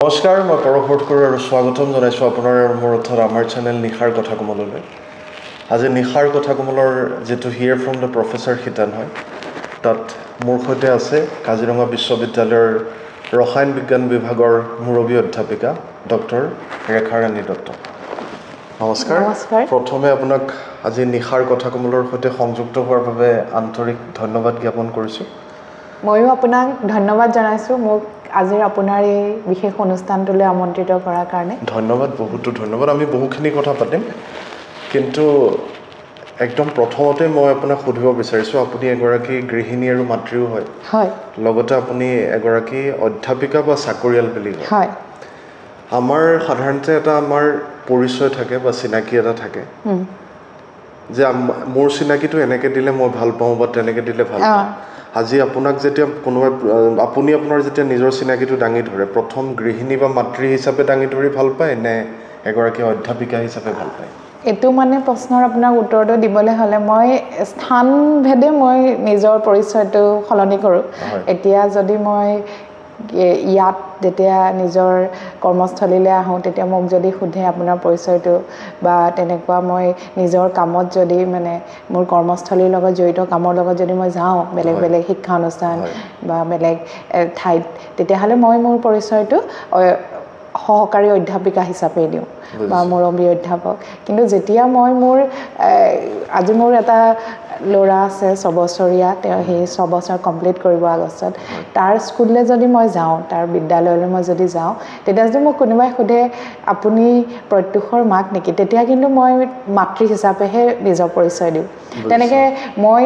নমস্কাৰ মই পৰৱৰ্তী কৰোঁ আৰু স্বাগতম জনাইছোঁ আপোনাৰ মোৰ অৰ্থাৎ আমাৰ চেনেল নিশাৰ কথা কমললৈ আজি নিশাৰ কথা কমলৰ যেটো হিয়াৰ ফ্ৰম দ্য প্ৰফেচৰ শিতান হয় তাত মোৰ সৈতে আছে কাজিৰঙা বিশ্ববিদ্যালয়ৰ ৰসায়ন বিজ্ঞান বিভাগৰ মুৰব্বী অধ্যাপিকা ডক্টৰ ৰেখাৰাণী দত্ত নমস্কাৰ প্ৰথমে আপোনাক আজি নিশাৰ কথা কমলৰ সৈতে সংযুক্ত হোৱাৰ বাবে আন্তৰিক ধন্যবাদ জ্ঞাপন কৰিছোঁ ময়ো আপোনাক ধন্যবাদ জনাইছোঁ মোক আজিৰ আপোনাৰ এই বিশেষ অনুষ্ঠানটোলৈ আমন্ত্ৰিত কৰাৰ কাৰণে ধন্যবাদ বহুতো ধন্যবাদ আমি বহুখিনি কথা পাতিম কিন্তু একদম প্ৰথমতে মই আপোনাক সুধিব বিচাৰিছোঁ আপুনি এগৰাকী গৃহিণী আৰু মাতৃও হয় হয় লগতে আপুনি এগৰাকী অধ্যাপিকা বা চাকৰিয়াল বুলি কয় হয় আমাৰ সাধাৰণতে এটা আমাৰ পৰিচয় থাকে বা চিনাকি এটা থাকে যে মোৰ চিনাকিটো এনেকৈ দিলে মই ভাল পাওঁ বা তেনেকৈ দিলে ভাল পাওঁ আজি আপোনাক যেতিয়া কোনোবাই আপুনি আপোনাৰ যেতিয়া নিজৰ চিনাকিটো দাঙি ধৰে প্ৰথম গৃহিণী বা মাতৃ হিচাপে দাঙি ধৰি ভাল পায় নে এগৰাকী অধ্যাপিকা হিচাপে ভাল পায় এইটো মানে প্ৰশ্নৰ আপোনাক উত্তৰটো দিবলৈ হ'লে মই স্থানভেদে মই নিজৰ পৰিচয়টো সলনি কৰোঁ এতিয়া যদি মই ইয়াত যেতিয়া নিজৰ কৰ্মস্থলীলৈ আহোঁ তেতিয়া মোক যদি সোধে আপোনাৰ পৰিচয়টো বা তেনেকুৱা মই নিজৰ কামত যদি মানে মোৰ কৰ্মস্থলীৰ লগত জড়িত কামৰ লগত যদি মই যাওঁ বেলেগ বেলেগ শিক্ষা অনুষ্ঠান বা বেলেগ ঠাইত তেতিয়াহ'লে মই মোৰ পৰিচয়টো সহকাৰী অধ্যাপিকা হিচাপে দিওঁ বা মুৰব্বী অধ্যাপক কিন্তু যেতিয়া মই মোৰ আজি মোৰ এটা ল'ৰা আছে 6 বছৰীয়া তেওঁ সেই 6 বছৰ কমপ্লিট কৰিব আগষ্টত তাৰ স্কুললৈ যদি মই যাওঁ তাৰ বিদ্যালয়লৈ মই যদি যাওঁ তেতিয়া যদি মোক কোনোবাই সোধে আপুনি প্ৰত্যুষৰ মাক নেকি তেতিয়া কিন্তু মই মাতৃ হিচাপেহে নিজৰ পৰিচয় দিওঁ তেনেকৈ মই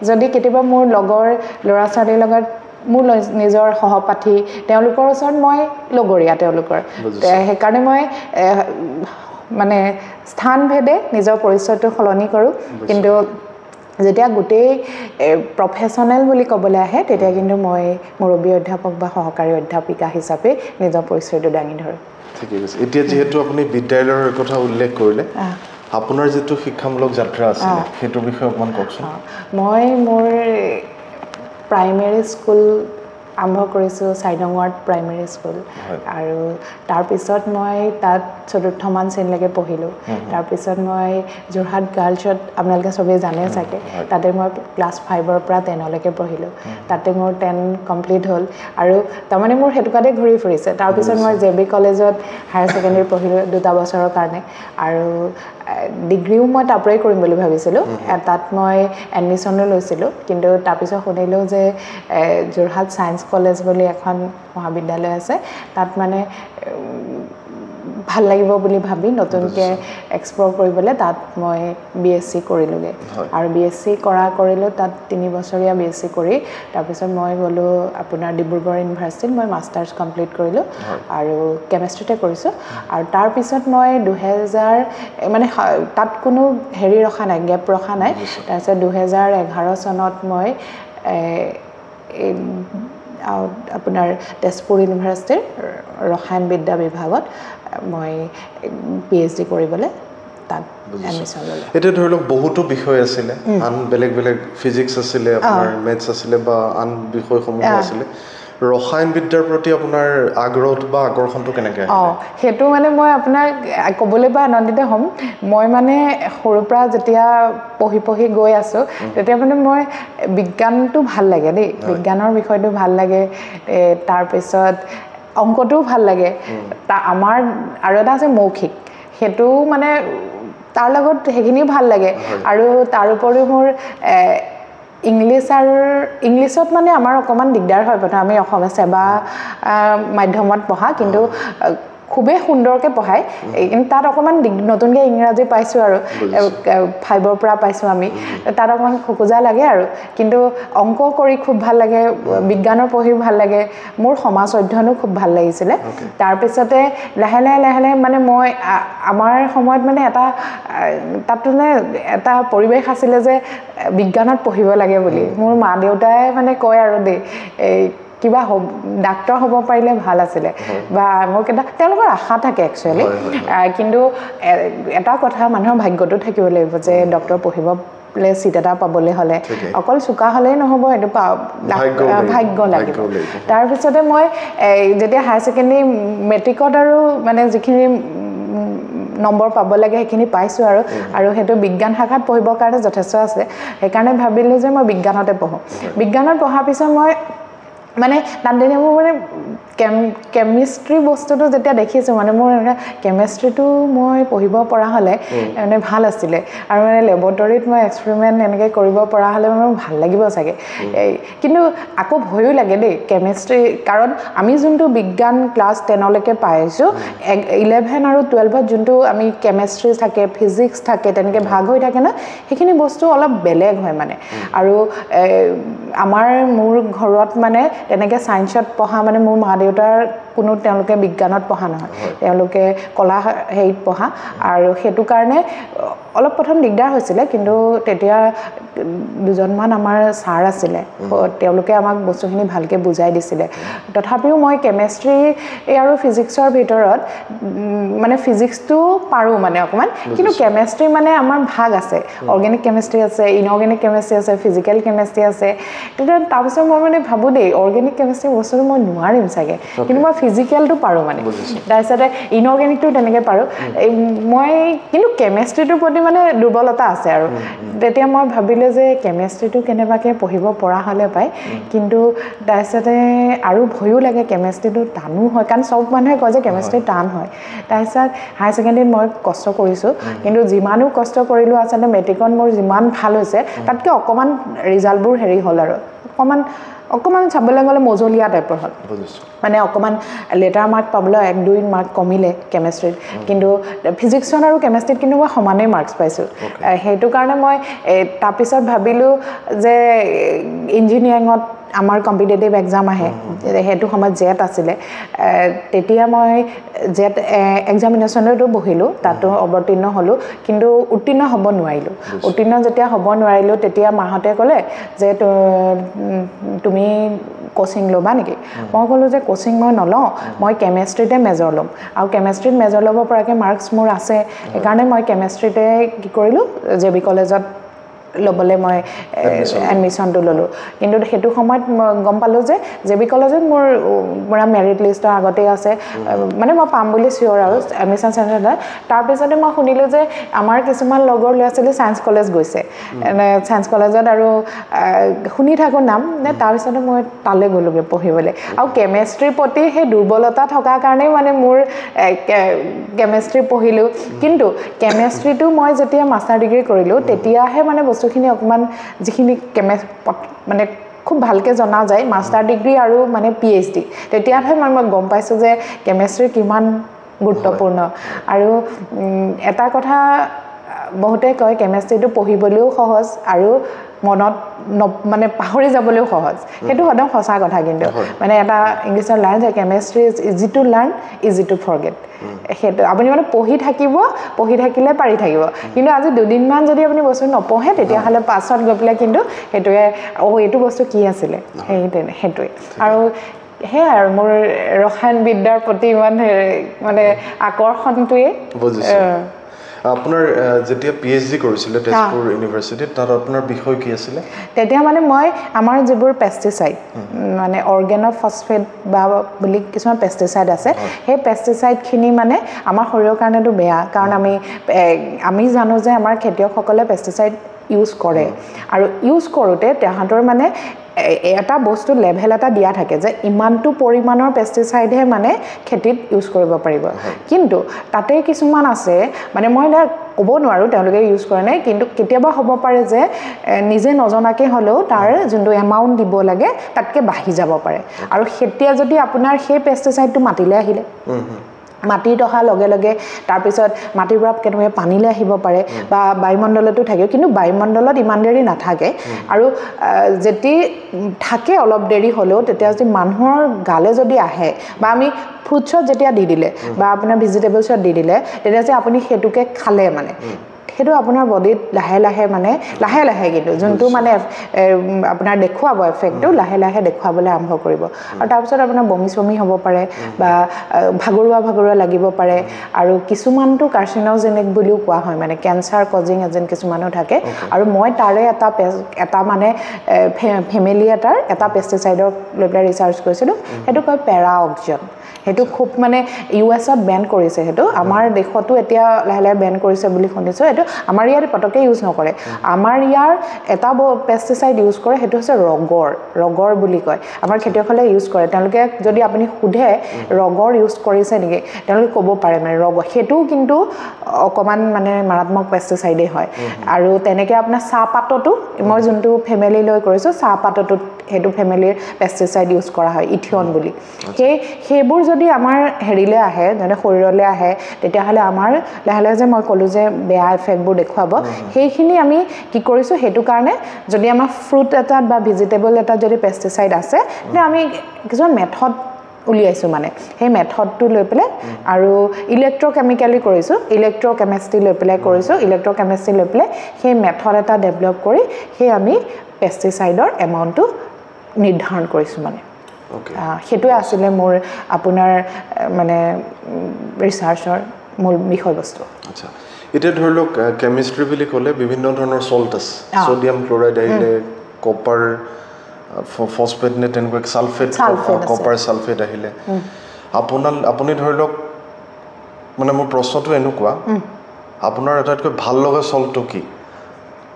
যদি কেতিয়াবা মোৰ লগৰ ল'ৰা ছোৱালীৰ লগত মোৰ নিজৰ সহপাঠী তেওঁলোকৰ ওচৰত মই লগৰীয়া তেওঁলোকৰ সেইকাৰণে মই মানে স্থানভেদে নিজৰ পৰিচয়টো সলনি কৰোঁ কিন্তু যেতিয়া গোটেই প্ৰফেশ্যনেল বুলি ক'বলৈ আহে তেতিয়া কিন্তু মই মুৰব্বী অধ্যাপক বা সহকাৰী অধ্যাপিকা হিচাপে নিজৰ পৰিচয়টো দাঙি ধৰোঁ ঠিকে আছে এতিয়া যিহেতু আপুনি বিদ্যালয়ৰ কথা উল্লেখ কৰিলে আপোনাৰ যিটো শিক্ষামূলক যাত্ৰা আছিলে সেইটোৰ বিষয়ে অকণমান কওকচোন মই মোৰ প্ৰাইমেৰী স্কুল আৰম্ভ কৰিছোঁ 4 নং ৱাৰ্ড প্ৰাইমেৰী স্কুল আৰু তাৰপিছত মই তাত 4ৰ্থমান শ্ৰেণীলৈকে পঢ়িলোঁ তাৰপিছত মই যোৰহাট গাৰ্লছত আপোনালোকে চবেই জানে চাগে তাতে মই ক্লাছ 5ৰ পৰা 10লৈকে পঢ়িলোঁ তাতে মোৰ 10 কমপ্লিট হ'ল আৰু তাৰমানে মোৰ সেইটো কাৰণে ঘূৰি ফুৰিছে তাৰপিছত মই JB কলেজত হায়াৰ ছেকেণ্ডেৰী পঢ়িলোঁ 2 বছৰৰ কাৰণে আৰু ডিগ্ৰীও মই তাৰ পৰাই কৰিম বুলি ভাবিছিলোঁ তাত মই এডমিশ্যনো লৈছিলোঁ কিন্তু তাৰপিছত শুনিলোঁ যে যোৰহাট ছায়েন্স কলেজ বুলি এখন মহাবিদ্যালয় আছে তাত মানে ভাল লাগিব বুলি ভাবি নতুনকৈ এক্সপ্ল'ৰ কৰিবলৈ তাত মই BSc কৰিলোঁগৈ আৰু BSc কৰিলোঁ তাত 3 বছৰীয়া BSc কৰি তাৰপিছত মই গ'লোঁ আপোনাৰ ডিব্ৰুগড় ইউনিভাৰ্চিটিত মই মাষ্টাৰ্ছ কমপ্লিট কৰিলোঁ আৰু কেমেষ্ট্ৰিতে কৰিছোঁ আৰু তাৰপিছত মই 2000 মানে তাত কোনো হেৰি ৰখা নাই গেপ ৰখা নাই তাৰপিছত 2011 চনত মই আপোনাৰ তেজপুৰ ইউনিভাৰ্চিটিৰ ৰসায়ন বিদ্যা বিভাগত মই PhD কৰিবলৈ তাত এডমিশ্যন ল'লোঁ এতিয়া ধৰি লওক বহুতো বিষয় আছিলে আন বেলেগ বেলেগ ফিজিক্স আছিলে আপোনাৰ মেথছ আছিলে বা আন বিষয়সমূহ আছিলে ৰসায়ন বিদ্যাৰ প্ৰতি আপোনাৰ আগ্ৰহ বা আকৰ্ষণটো কেনেকৈ সেইটো মানে মই আপোনাক ক'বলৈ পাই আনন্দিত হ'ম মই মানে সৰুৰ পৰা যেতিয়া পঢ়ি গৈ আছোঁ তেতিয়া মানে মই বিজ্ঞানটো ভাল লাগে দেই বিজ্ঞানৰ বিষয়টো ভাল লাগে তাৰপিছত অংকটোও ভাল লাগে আমাৰ আৰু এটা আছে মৌখিক সেইটো মানে তাৰ লগত সেইখিনিও ভাল লাগে আৰু তাৰ উপৰিও মোৰ ইংলিছত মানে আমাৰ অকণমান দিগদাৰ হয় প্ৰথমে আমি অসমীয়া সেৱা মাধ্যমত পঢ়া কিন্তু খুবেই সুন্দৰকৈ পঢ়ায় কিন্তু তাত অকণমান নতুনকৈ ইংৰাজী পাইছোঁ আৰু 5ৰ পৰা পাইছোঁ আমি তাত অকণমান খোকোজা লাগে আৰু কিন্তু অংক কৰি খুব ভাল লাগে বিজ্ঞানৰ পঢ়িও ভাল লাগে মোৰ সমাজ অধ্যয়নো খুব ভাল লাগিছিলে তাৰপিছতে লাহে লাহে মানে মই আমাৰ সময়ত মানে তাত মানে এটা পৰিৱেশ আছিলে যে বিজ্ঞানত পঢ়িব লাগে বুলি মোৰ মা দেউতাই মানে কয় আৰু দেই কিবা ডাক্তৰ হ'ব পাৰিলে ভাল আছিলে বা মোক তেওঁলোকৰ আশা থাকে একচুৱেলি কিন্তু এটা কথা মানুহৰ ভাগ্যটো থাকিব লাগিব যে ডক্টৰ পঢ়িব চিট এটা পাবলৈ হ'লে অকল চোকা হ'লেই নহ'ব এইটো ভাগ্য লাগিব তাৰপিছতে মই যেতিয়া হায়াৰ ছেকেণ্ডেৰী মেট্ৰিকত আৰু মানে যিখিনি নম্বৰ পাব লাগে সেইখিনি পাইছোঁ আৰু সেইটো বিজ্ঞান শাখাত পঢ়িবৰ কাৰণে যথেষ্ট আছে সেইকাৰণে ভাবিলোঁ যে মই বিজ্ঞানতে পঢ়োঁ বিজ্ঞানত পঢ়াৰ পিছত মই মানে তাতে মোৰ মানে কেমিষ্ট্ৰি বস্তুটো যেতিয়া দেখিছোঁ মানে মোৰ কেমিষ্ট্ৰিটো মই পঢ়িব পৰা হ'লে মানে ভাল আছিলে আৰু মানে লেবৰেটৰীত মই এক্সপেৰিমেণ্ট এনেকৈ কৰিব পৰা হ'লে মোৰ ভাল লাগিব চাগে কিন্তু আকৌ ভয়ো লাগে দেই কেমিষ্ট্ৰি কাৰণ আমি যোনটো বিজ্ঞান ক্লাছ 10লৈকে পাইছোঁ 11 আৰু 12ত যোনটো আমি কেমিষ্ট্ৰি থাকে ফিজিক্স থাকে তেনেকৈ ভাগ হৈ থাকে ন সেইখিনি বস্তু অলপ বেলেগ হয় মানে আৰু মোৰ ঘৰত মানে তেনেকৈ ছায়েন্সত পঢ়া মানে মোৰ মা দেউতাৰ কোনো তেওঁলোকে বিজ্ঞানত পঢ়া নহয় তেওঁলোকে কলা হেৰিত পঢ়া আৰু সেইটো কাৰণে অলপ প্ৰথম দিগদাৰ হৈছিলে কিন্তু তেতিয়া দুজনমান আমাৰ ছাৰ আছিলে তেওঁলোকে আমাক বস্তুখিনি ভালকৈ বুজাই দিছিলে তথাপিও মই কেমিষ্ট্ৰি আৰু ফিজিক্সৰ ভিতৰত মানে ফিজিক্সটো পাৰোঁ মানে অকণমান কিন্তু কেমিষ্ট্ৰি মানে আমাৰ ভাগ আছে অৰ্গেনিক কেমিষ্ট্ৰি আছে ইনঅৰ্গেনিক কেমিষ্ট্ৰি আছে ফিজিকেল কেমিষ্ট্ৰি আছে তেতিয়া তাৰপিছত মই মানে ভাবোঁ দেই অৰ্গেনিক কেমিষ্ট্ৰি বস্তুটো মই নোৱাৰিম চাগে কিন্তু মই ফিজিকেলটো পাৰোঁ মানে তাৰপিছতে ইনঅৰ্গেনিকটো তেনেকৈ পাৰোঁ মই কিন্তু কেমিষ্ট্ৰিটোৰ প্ৰতি মানে দুৰ্বলতা আছে আৰু তেতিয়া মই ভাবিলোঁ যে কেমিষ্ট্ৰিটো কেনেবাকৈ পঢ়িব পৰা হ'লে পায় কিন্তু তাৰপিছতে আৰু ভয়ো লাগে কেমিষ্ট্ৰিটো টানো হয় কাৰণ চব মানুহে কয় যে কেমিষ্ট্ৰি টান হয় তাৰপিছত হায়াৰ ছেকেণ্ডেৰীত মই কষ্ট কৰিছোঁ কিন্তু যিমানো কষ্ট কৰিলোঁ আচলতে মেট্ৰিকত মোৰ যিমান ভাল হৈছে তাতকৈ অকণমান ৰিজাল্টবোৰ হেৰি হ'ল আৰু অকণমান চাবলৈ গ'লে মজলীয়া টাইপৰ হ'ল মানে অকণমান লেটাৰ মাৰ্ক পাবলৈ 1-2 মাৰ্ক কমিলে কেমিষ্ট্ৰিত কিন্তু ফিজিক্সত আৰু কেমিষ্ট্ৰিত কিন্তু মই সমানেই মাৰ্কছ পাইছোঁ সেইটো কাৰণে মই তাৰপিছত ভাবিলোঁ যে ইঞ্জিনিয়াৰিঙত আমাৰ কম্পিটিটিভ এক্সাম আহে সেইটো সময়ত জেট আছিলে তেতিয়া মই জেট এক্সামিনেশ্যনতো বহিলোঁ তাতো অৱতীৰ্ণ হ'লোঁ কিন্তু উত্তীৰ্ণ হ'ব নোৱাৰিলোঁ উত্তীৰ্ণ যেতিয়া হ'ব নোৱাৰিলোঁ তেতিয়া মাহঁতে ক'লে যে তুমি কোচিং ল'বা নেকি মই ক'লোঁ যে কোচিং মই নলওঁ মই কেমিষ্ট্ৰিতে মেজৰ ল'ম আৰু কেমিষ্ট্ৰিত মেজৰ ল'ব পৰাকৈ মাৰ্কছ মোৰ আছে সেইকাৰণে মই কেমিষ্ট্ৰিতে কি কৰিলোঁ JB কলেজত ল'বলৈ মই এডমিশ্যনটো ল'লোঁ কিন্তু সেইটো সময়ত মই গম পালোঁ যে JB কলেজত মোৰ পুৰা মেৰিট লিষ্টৰ আগতেই আছে মানে মই পাম বুলি চিয়'ৰ আৰু এডমিশ্যন চেণ্টাৰত তাৰপিছতে মই শুনিলোঁ যে আমাৰ কিছুমান লগৰ ল'ৰা ছোৱালী ছায়েন্স কলেজ গৈছে ছায়েন্স কলেজত আৰু শুনি থাকোঁ নাম তাৰপিছতে মই তালৈ গ'লোগৈ পঢ়িবলৈ আৰু কেমিষ্ট্ৰিৰ প্ৰতি সেই দুৰ্বলতা থকাৰ কাৰণেই মানে মোৰ কেমিষ্ট্ৰি পঢ়িলোঁ কিন্তু কেমিষ্ট্ৰিটো মই যেতিয়া মাষ্টাৰ ডিগ্ৰী কৰিলোঁ তেতিয়াহে মানে বস্তুখিনি অকণমান যিখিনি মানে খুব ভালকৈ জনা যায় মাষ্টাৰ ডিগ্ৰী আৰু মানে PhD তেতিয়াহে মই গম পাইছোঁ যে কেমিষ্ট্ৰি কিমান গুৰুত্বপূৰ্ণ আৰু এটা কথা বহুতে কয় কেমিষ্ট্ৰিটো পঢ়িবলৈও সহজ আৰু মনত মানে পাহৰি যাবলৈও সহজ সেইটো সদায় সঁচা কথা কিন্তু মানে এটা ইংলিছত লাইন যে chemistry is easy to learn easy to forget সেইটো আপুনি মানে পঢ়ি থাকিলে পাৰি থাকিব কিন্তু আজি দুদিনমান যদি আপুনি বস্তু নপঢ়ে তেতিয়াহ'লে পাছত গৈ পেলাই কিন্তু সেইটোৱে এইটো বস্তু কি আছিলে সেইটোৱে আৰু সেয়াই আৰু মোৰ ৰসায়ন বিদ্যাৰ প্ৰতি ইমান মানে আকৰ্ষণটোৱে আপোনাৰ যেতিয়া PhD কৰিছিলে তেজপুৰ ইউনিভাৰ্চিটিত তাত আপোনাৰ বিষয় কি আছিলে তেতিয়া মানে মই আমাৰ যিবোৰ পেষ্টিচাইড মানে অৰ্গেন'ফছফেট বা বুলি কিছুমান পেষ্টিচাইড আছে সেই পেষ্টিচাইডখিনি মানে আমাৰ শৰীৰৰ কাৰণেতো বেয়া কাৰণ আমি জানো যে আমাৰ খেতিয়কসকলে পেষ্টিচাইড ইউজ কৰে আৰু ইউজ কৰোঁতে তাহাঁতৰ মানে এটা বস্তু লেভেল এটা দিয়া থাকে যে ইমানটো পৰিমাণৰ পেষ্টিচাইডহে মানে খেতিত ইউজ কৰিব পাৰিব কিন্তু তাতে কিছুমান আছে মানে মই ক'ব নোৱাৰোঁ তেওঁলোকে ইউজ কৰে নাই কিন্তু কেতিয়াবা হ'ব পাৰে যে নিজে নজনাকৈ হ'লেও তাৰ যোনটো এমাউণ্ট দিব লাগে তাতকৈ বাঢ়ি যাব পাৰে আৰু তেতিয়া যদি আপোনাৰ সেই পেষ্টিচাইডটো মাটিলৈ আহিলে মাটিত অহাৰ লগে লগে তাৰপিছত মাটিৰ পৰা কেনেকৈ পানীলৈ আহিব পাৰে বা বায়ুমণ্ডলতো থাকে কিন্তু বায়ুমণ্ডলত ইমান দেৰি নাথাকে আৰু যেতি থাকে অলপ দেৰি হ'লেও তেতিয়া যদি মানুহৰ গালে যদি আহে বা আমি ফ্ৰুটছত যেতিয়া দি দিলে বা আপোনাৰ ভেজিটেবলছত দি দিলে তেতিয়া যে আপুনি সেইটোকে খালে মানে সেইটো আপোনাৰ বডিত লাহে লাহে মানে লাহে লাহে কিন্তু যোনটো মানে আপোনাৰ দেখুৱাব এফেক্টটো লাহে লাহে দেখুৱাবলৈ আৰম্ভ কৰিব আৰু তাৰপিছত আপোনাৰ বমি চমি হ'ব পাৰে বা ভাগৰুৱা লাগিব পাৰে আৰু কিছুমানটো কাৰ্চিনোজেনিক বুলিও কোৱা হয় মানে কেঞ্চাৰ কজিং এজেণ্ট কিছুমানো থাকে আৰু মই তাৰে এটা মানে ফেমিলি এটাৰ এটা পেষ্টিচাইডৰ লৈ পেলাই ৰিচাৰ্চ কৰিছিলোঁ সেইটো কয় পেৰাঅক্সিন সেইটো খুব মানে ইউএছত বেন কৰিছে সেইটো আমাৰ দেশতো এতিয়া লাহে লাহে বেন কৰিছে বুলি শুনিছোঁ সেইটো আমাৰ ইয়াত পটককৈ ইউজ নকৰে আমাৰ ইয়াৰ এটা পেষ্টিচাইড ইউজ কৰে সেইটো হৈছে ৰগৰ বুলি কয় আমাৰ খেতিয়কসকলে ইউজ কৰে তেওঁলোকে যদি আপুনি সোধে ৰগৰ ইউজ কৰিছে নেকি তেওঁলোকে ক'ব পাৰে মানে ৰগৰ সেইটোও কিন্তু অকণমান মানে মাৰাত্মক পেষ্টিচাইডেই হয় আৰু তেনেকৈ আপোনাৰ চাহপাততো মই যোনটো ফেমিলি লৈ কৰিছোঁ চাহপাততো সেইটো ফেমিলিৰ পেষ্টিচাইড ইউজ কৰা হয় ইথিয়ন বুলি সেইবোৰ যদি আমাৰ হেৰিলৈ আহে যেনে শৰীৰলৈ আহে তেতিয়াহ'লে আমাৰ লাহে লাহে যে মই ক'লোঁ যে বেয়া এফেক্টবোৰ দেখুৱাব সেইখিনি আমি কি কৰিছোঁ সেইটো কাৰণে যদি আমাৰ ফ্ৰুট এটাত বা ভেজিটেবল এটাত যদি পেষ্টিচাইড আছে তেতিয়া আমি কিছুমান মেথড উলিয়াইছোঁ মানে সেই মেথডটো লৈ পেলাই আৰু ইলেক্ট্ৰকেমিকেলি কৰিছোঁ ইলেক্ট্ৰকেমিষ্ট্ৰি লৈ পেলাই কৰিছোঁ ইলেক্ট্ৰকেমিষ্ট্ৰি লৈ পেলাই সেই মেথড এটা ডেভেলপ কৰি সেই আমি পেষ্টিচাইডৰ এমাউণ্টটো নিৰ্ধাৰণ কৰিছোঁ মানে সেইটোৱে আছিলে মোৰ আপোনাৰ মানে ৰিচাৰ্চৰ মূল বিষয়বস্তু আচ্ছা এতিয়া ধৰি লওক কেমিষ্ট্ৰি বুলি ক'লে বিভিন্ন ধৰণৰ চল্ট আছে ছ'ডিয়াম ক্লৰাইড আহিলে কপাৰ ফছফেট নে তেনেকুৱা ছালফেট কপাৰ ছালফেট আহিলে আপুনি ধৰি লওক মানে মোৰ প্ৰশ্নটো এনেকুৱা আপোনাৰ আটাইতকৈ ভাল লগা চল্টটো কি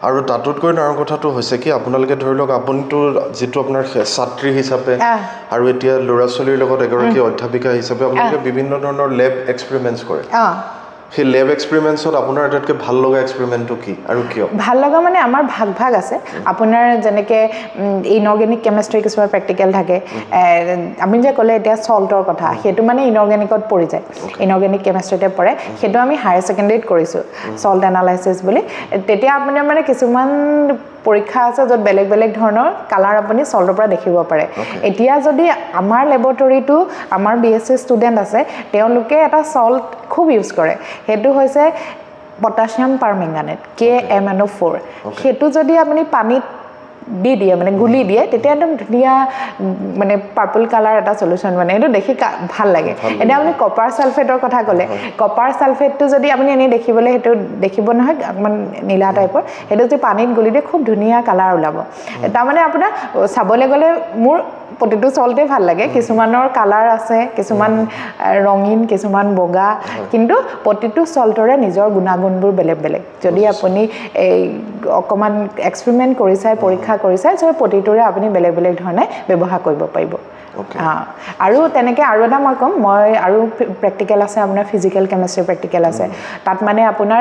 আৰু তাতোতকৈ ডাঙৰ কথাটো হৈছে কি আপোনালোকে ধৰি লওক আপুনিতো যিটো আপোনাৰ ছাত্ৰী হিচাপে আৰু এতিয়া ল'ৰা ছোৱালীৰ লগত এগৰাকী অধ্যাপিকা হিচাপে আপোনালোকে বিভিন্ন ধৰণৰ লেব এক্সপেৰিমেণ্টছ কৰে সেই লেব এক্সপেৰিমেণ্টছত আপোনাৰ আটাইতকৈ ভাল লগা এক্সপেৰিমেণ্টটো কি আৰু কিয় ভাল লগা মানে আমাৰ ভাগ আছে আপোনাৰ যেনেকৈ ইনঅৰ্গেনিক কেমেষ্ট্ৰি কিছুমান প্ৰেক্টিকেল থাকে আমি যে ক'লে এতিয়া চল্টৰ কথা সেইটো মানে ইনঅৰ্গেনিকত পৰি যায় ইনঅৰ্গেনিক কেমেষ্ট্ৰিতে পৰে সেইটো আমি হায়াৰ ছেকেণ্ডেৰীত কৰিছোঁ চল্ট এনালাইচিছ বুলি তেতিয়া আপোনাৰ মানে কিছুমান পৰীক্ষা আছে য'ত বেলেগ বেলেগ ধৰণৰ কালাৰ আপুনি চল্টৰ পৰা দেখিব পাৰে এতিয়া যদি আমাৰ লেবৰেটৰীটো আমাৰ BSc ষ্টুডেণ্ট আছে তেওঁলোকে এটা চল্ট খুব ইউজ কৰে সেইটো হৈছে পটাছিয়াম পাৰমেংগানেট KMnO4 সেইটো যদি আপুনি পানীত দি দিয়ে মানে গুলি দিয়ে তেতিয়া একদম ধুনীয়া মানে পাৰ্পল কালাৰ এটা সলিউশন মানে এইটো দেখি ভাল লাগে এটা আপুনি কপাৰ সালফেটৰ কথা ক'লে কপাৰ সালফেটটো যদি আপুনি এনে দেখিবলৈ হেতু দেখিব নহয় অকমান নীলা টাইপৰ হেতু যদি পানীত গুলি দিয়ে খুব ধুনীয়া কালাৰ ওলাব এটা মানে আপোনাৰ চাবলৈ গ'লে মোৰ প্ৰতিটো চল্টে ভাল লাগে কিছুমানৰ কালাৰ আছে কিছুমান ৰঙিন কিছুমান বগা কিন্তু প্ৰতিটো চল্টৰে নিজৰ গুণাগুণবোৰ বেলেগ বেলেগ যদি আপুনি এই অকমান এক্সপেৰিমেন্ট কৰি চাই পৰীক্ষা কৰি চাই প্ৰতিটোৰে আপুনি বেলেগ বেলেগ ধৰণে ব্যৱহাৰ কৰিব পাৰিব আৰু তেনেকৈ আৰু এটা মই ক'ম মই আৰু প্ৰেক্টিকেল আছে আপোনাৰ ফিজিকেল কেমেষ্ট্ৰি প্ৰেক্টিকেল আছে তাত মানে আপোনাৰ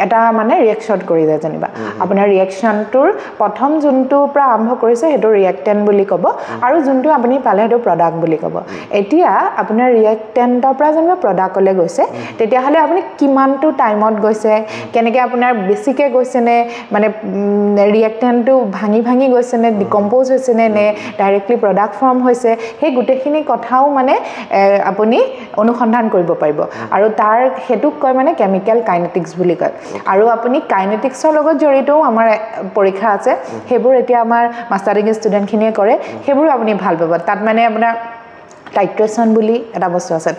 এটা মানে ৰিয়েকশ্যন কৰি যায় যেনিবা আপোনাৰ ৰিয়েকশ্যনটোৰ প্ৰথম যোনটোৰ পৰা আৰম্ভ কৰিছে সেইটো ৰিয়েক্টেণ্ট বুলি ক'ব আৰু যোনটো আপুনি পালে সেইটো প্ৰডাক্ট বুলি ক'ব এতিয়া আপোনাৰ ৰিয়েক্টেণ্টৰ পৰা যেনিবা প্ৰডাক্টলৈ গৈছে তেতিয়াহ'লে আপুনি কিমানটো টাইমত গৈছে কেনেকৈ আপোনাৰ বেছিকৈ গৈছেনে মানে ৰিয়েক্টেণ্টটো ভাঙি গৈছেনে ডিকম্প'জ হৈছেনে নে ডাইৰেক্টলি প্ৰডাক্ট ফৰ্ম হৈছে সেই গোটেইখিনি কথাও মানে আপুনি অনুসন্ধান কৰিব পাৰিব আৰু তাৰ হেতুক কয় মানে কেমিক্যাল কাইনেটিক্স বুলি কয় আৰু আপুনি কাইনেটিক্সৰ লগত জড়িতও আমাৰ পৰীক্ষা আছে সেইবোৰ এতিয়া আমাৰ মাষ্টাৰ ডিগ্ৰী ষ্টুডেণ্টখিনিয়ে কৰে সেইবোৰ আপুনি ভাল পাব তাত মানে আপোনাৰ টাইট্ৰেশ্যন বুলি এটা বস্তু আছে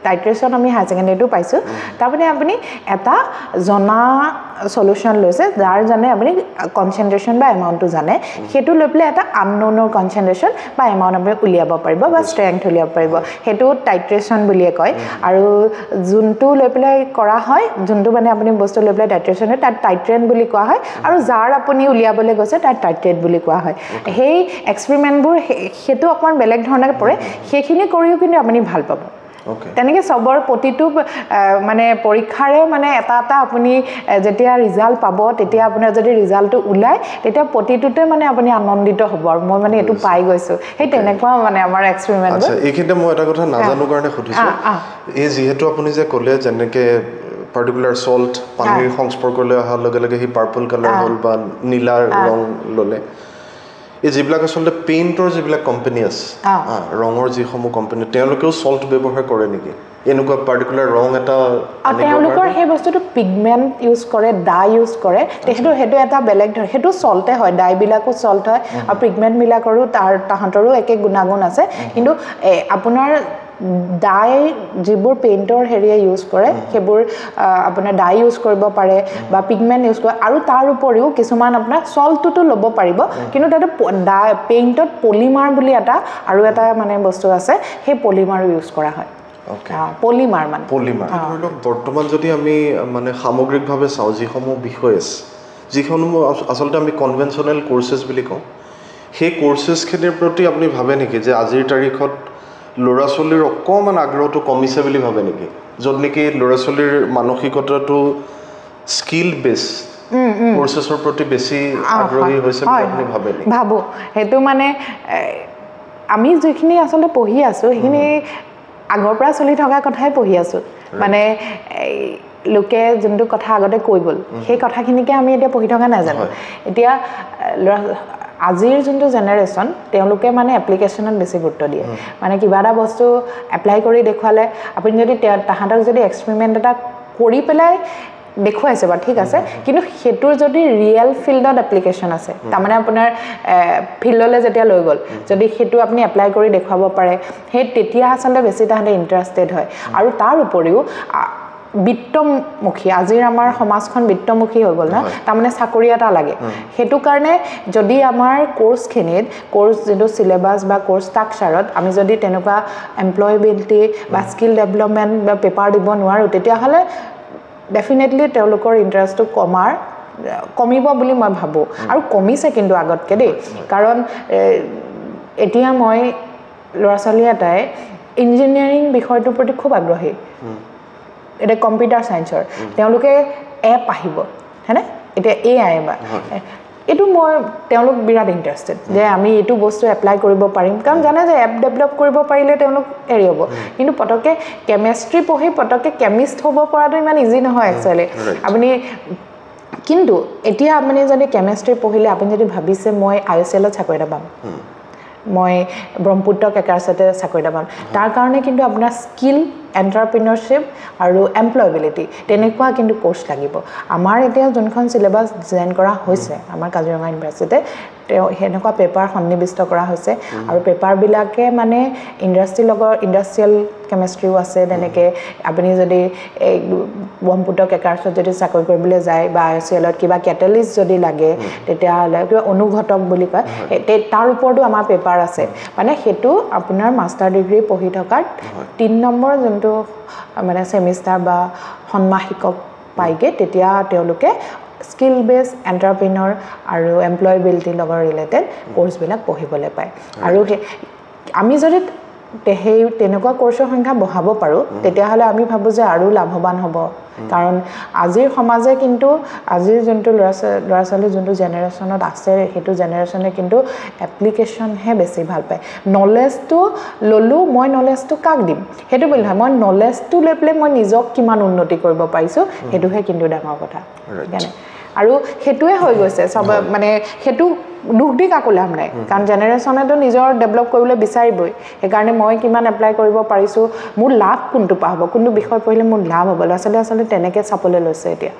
টাইট্ৰেশ্যন আমি হায়াৰ ছেকেণ্ডেৰীটো পাইছোঁ তাৰমানে আপুনি এটা জনা সলিউশন লৈছে যাৰ জানে আপুনি কনচেন্ট্ৰেশ্যন বা এমাউণ্টটো জানে সেইটো লৈ পেলাই এটা আননোনৰ কনচেন্ট্ৰেশ্যন বা এমাউণ্ট আপুনি উলিয়াব পাৰিব বা ষ্ট্ৰেংথ উলিয়াব পাৰিব সেইটো টাইট্ৰেশ্যন বুলিয়ে কয় আৰু যোনটো লৈ পেলাই কৰা হয় যোনটো মানে আপুনি বস্তু লৈ পেলাই টাইট্ৰেশ্যন হয় তাত টাইট্ৰেণ্ট বুলি কোৱা হয় আৰু যাৰ আপুনি উলিয়াবলৈ গৈছে তাত টাইট্ৰেট বুলি কোৱা হয় সেই এক্সপেৰিমেণ্টবোৰ সেইটো অকণমান বেলেগ ধৰণে পৰে সেইখিনি কৰিও কিন্তু আপুনি ভাল পাব তেনেকৈ চবৰ প্ৰতিটো মানে পৰীক্ষাৰে মানে এটা আপুনি যেতিয়া ৰিজাল্ট পাব তেতিয়া আপোনাৰ যদি ৰিজাল্টটো ওলায় তেতিয়া প্ৰতিটোতে মানে আপুনি আনন্দিত হ'ব আৰু মই মানে এইটো পাই গৈছোঁ সেই তেনেকুৱা মানে আমাৰ এক্সপেৰিমেণ্ট আচ্ছা এইখিনিতে মই এটা কথা নাজানো কাৰণে সুধিছোঁ এই যিহেতু আপুনি যে ক'লে যেনেকৈ পাৰ্টিকুলাৰ চল্ট পানীৰ সংস্পৰ্শলৈ অহাৰ লগে লগে সেই পাৰ্পল কালাৰ হ'ল বা নীলা ৰং ল'লে এই যিবিলাক আচলতে পেইণ্টৰ যিবিলাক কোম্পানী আছে ৰঙৰ যিসমূহ কোম্পানী তেওঁলোকেও সল্ট ব্যৱহাৰ কৰে নেকি এনেকুৱা পাৰ্টিকুলাৰ ৰং এটা তেওঁলোকৰ সেই বস্তুটো পিগমেণ্ট ইউজ কৰে ডাই ইউজ কৰে সেইটো এটা বেলেগ ধৰ সেইটো সল্টে হয় ডাইবিলাকো সল্ট হয় আৰু পিগমেণ্টবিলাকৰো তাহাঁতৰো একে গুণাগুণ আছে কিন্তু আপোনাৰ ডাই যিবোৰ পেইণ্টৰ হেৰিয়ে ইউজ কৰে সেইবোৰ আপোনাৰ ডাই ইউজ কৰিব পাৰে বা পিগমেণ্ট ইউজ কৰে আৰু তাৰ উপৰিও কিছুমান আপোনাৰ সল্টটোতো ল'ব পাৰিব কিন্তু তাতে পেইণ্টত পলিমাৰ বুলি এটা আৰু এটা মানে বস্তু আছে সেই পলিমাৰো ইউজ কৰা হয় পলিমাৰ মানে পলিমাৰ ধৰি লওক বৰ্তমান যদি আমি মানে সামগ্ৰিকভাৱে চাওঁ যিসমূহ বিষয় আছে যিসমূহ আচলতে আমি কনভেনশ্যনেল কোৰ্চেছ বুলি কওঁ সেই কোৰ্চেছখিনিৰ প্ৰতি আপুনি ভাবে নেকি যে আজিৰ তাৰিখত ল'ৰা ছোৱালীৰ অকণমান আগ্ৰহটো কমিছে বুলি ভাবে নেকি য'ত নেকি ল'ৰা ছোৱালীৰ মানসিকতাটো স্কিল বেছ কোৰ্চেছৰ প্ৰতি বেছি আগ্ৰহী হৈছে বুলি আপুনি ভাবে নেকি ভাবোঁ সেইটো মানে আমি যিখিনি আচলতে পঢ়ি আছোঁ সেইখিনি আগৰ পৰা চলি থকা কথাই পঢ়ি আছোঁ মানে লোকে যোনটো কথা আগতে কৈ গ'ল সেই কথাখিনিকে আমি এতিয়া পঢ়ি থকা নাজানো এতিয়া আজিৰ যোনটো জেনেৰেশ্যন তেওঁলোকে মানে এপ্লিকেশ্যনত বেছি গুৰুত্ব দিয়ে মানে কিবা এটা বস্তু এপ্লাই কৰি দেখুৱালে আপুনি যদি তাহাঁতক যদি এক্সপেৰিমেণ্ট এটা কৰি পেলাই দেখুৱাইছে বাৰু ঠিক আছে কিন্তু সেইটোৰ যদি ৰিয়েল ফিল্ডত এপ্লিকেশ্যন আছে তাৰমানে আপোনাৰ ফিল্ডলৈ যেতিয়া লৈ গ'ল যদি সেইটো আপুনি এপ্লাই কৰি দেখুৱাব পাৰে সেই তেতিয়া আচলতে বেছি তাহাঁতে ইণ্টাৰেষ্টেড হয় আৰু তাৰ উপৰিও বিত্তমুখী আজিৰ আমাৰ সমাজখন বিত্তমুখী হৈ গ'ল না তাৰমানে চাকৰি এটা লাগে সেইটো কাৰণে যদি আমাৰ কোৰ্চখিনিত কোৰ্চ যিটো চিলেবাছ বা কোৰ্চ ষ্ট্ৰাকচাৰত আমি যদি তেনেকুৱা এমপ্লয়েবিলিটি বা স্কিল ডেভেলপমেণ্ট বা পেপাৰ দিব নোৱাৰোঁ তেতিয়াহ'লে ডেফিনেটলি তেওঁলোকৰ ইণ্টাৰেষ্টটো কমিব বুলি মই ভাবোঁ আৰু কমিছে কিন্তু আগতকৈ দেই কাৰণ এতিয়া মই ল'ৰা ছোৱালী এটাই ইঞ্জিনিয়াৰিং বিষয়টোৰ প্ৰতি খুব আগ্ৰহী এতিয়া কম্পিউটাৰ চায়েন্সৰ তেওঁলোকে এপ আহিব হয়নে এতিয়া AI বা এইটো মই তেওঁলোক বিৰাট ইণ্টাৰেষ্টেড যে আমি এইটো বস্তু এপ্লাই কৰিব পাৰিম কাৰণ জানে যে এপ ডেভেলপ কৰিব পাৰিলে তেওঁলোক হেৰি হ'ব কিন্তু পটককৈ কেমেষ্ট্ৰি পঢ়ি পটককৈ কেমিষ্ট হ'ব পৰাটো ইমান ইজি নহয় একচুৱেলি আপুনি কিন্তু এতিয়া আপুনি যদি কেমেষ্ট্ৰি পঢ়িলে আপুনি যদি ভাবিছে মই IOCLত চাকৰি এটা পাম মই ব্ৰহ্মপুত্ৰ কেকাৰ্ছতে চাকৰি এটা পাম তাৰ কাৰণে কিন্তু আপোনাৰ স্কিল এণ্টাৰপ্ৰিনৰশ্বিপ আৰু এমপ্লয়েবিলিটি তেনেকুৱা কিন্তু কোৰ্চ লাগিব আমাৰ এতিয়া যোনখন চিলেবাছ ডিজাইন কৰা হৈছে আমাৰ কাজিৰঙা ইউনিভাৰ্চিটিতে সেনেকুৱা পেপাৰ সন্নিৱিষ্ট কৰা হৈছে আৰু পেপাৰবিলাকে মানে ইণ্ডাষ্ট্ৰিয়েল কেমেষ্ট্ৰিও আছে তেনেকৈ আপুনি যদি এই ব্ৰহ্মপুত্ৰ কেকাৰ্ছত যদি চাকৰি কৰিবলৈ যায় বা IOCLত কিবা কেটেলিষ্ট যদি লাগে তেতিয়াহ'লে কিবা অনুঘটক বুলি কয় তাৰ ওপৰতো আমাৰ পেপাৰ আছে মানে সেইটো আপোনাৰ মাষ্টাৰ ডিগ্ৰী পঢ়ি থকাত 3 নম্বৰ যোনটো মানে ছেমিষ্টাৰ বা ষাণ্মাসিকক পাইগে তেতিয়া তেওঁলোকে স্কিল বেছ এণ্টাৰপ্ৰিনৰ আৰু এমপ্লয়েবিলিটিৰ লগত ৰিলেটেড কোৰ্চবিলাক পঢ়িবলৈ পায় আৰু আমি যদি সেই তেনেকুৱা কোৰ্চৰ সংখ্যা বঢ়াব পাৰোঁ তেতিয়াহ'লে আমি ভাবোঁ যে আৰু লাভৱান হ'ব কাৰণ আজিৰ সমাজে কিন্তু আজিৰ যোনটো ল'ৰা ছোৱালী যোনটো জেনেৰেশ্যনত আছে সেইটো জেনেৰেশ্যনে কিন্তু এপ্লিকেশ্যনহে বেছি ভাল পায় নলেজটো ল'লোঁ মই নলেজটো কাক দিম সেইটো বুলি নহয় মই নলেজটো লৈ পেলাই মই নিজক কিমান উন্নতি কৰিব পাৰিছোঁ সেইটোহে কিন্তু ডাঙৰ কথা সেইকাৰণে আৰু সেইটোৱে হৈ গৈছে চব মানে সেইটো দুখ দি কাকো লাভ নাই কাৰণ জেনেৰেশ্যনেতো নিজৰ ডেভেলপ কৰিবলৈ বিচাৰিবই সেইকাৰণে মই কিমান এপ্লাই কৰিব পাৰিছোঁ মোৰ লাভ কোনটো পা হ'ব কোনটো বিষয় পঢ়িলে মোৰ লাভ হ'ব ল'ৰা ছোৱালীয়ে আচলতে তেনেকৈ চাবলৈ লৈছে এতিয়া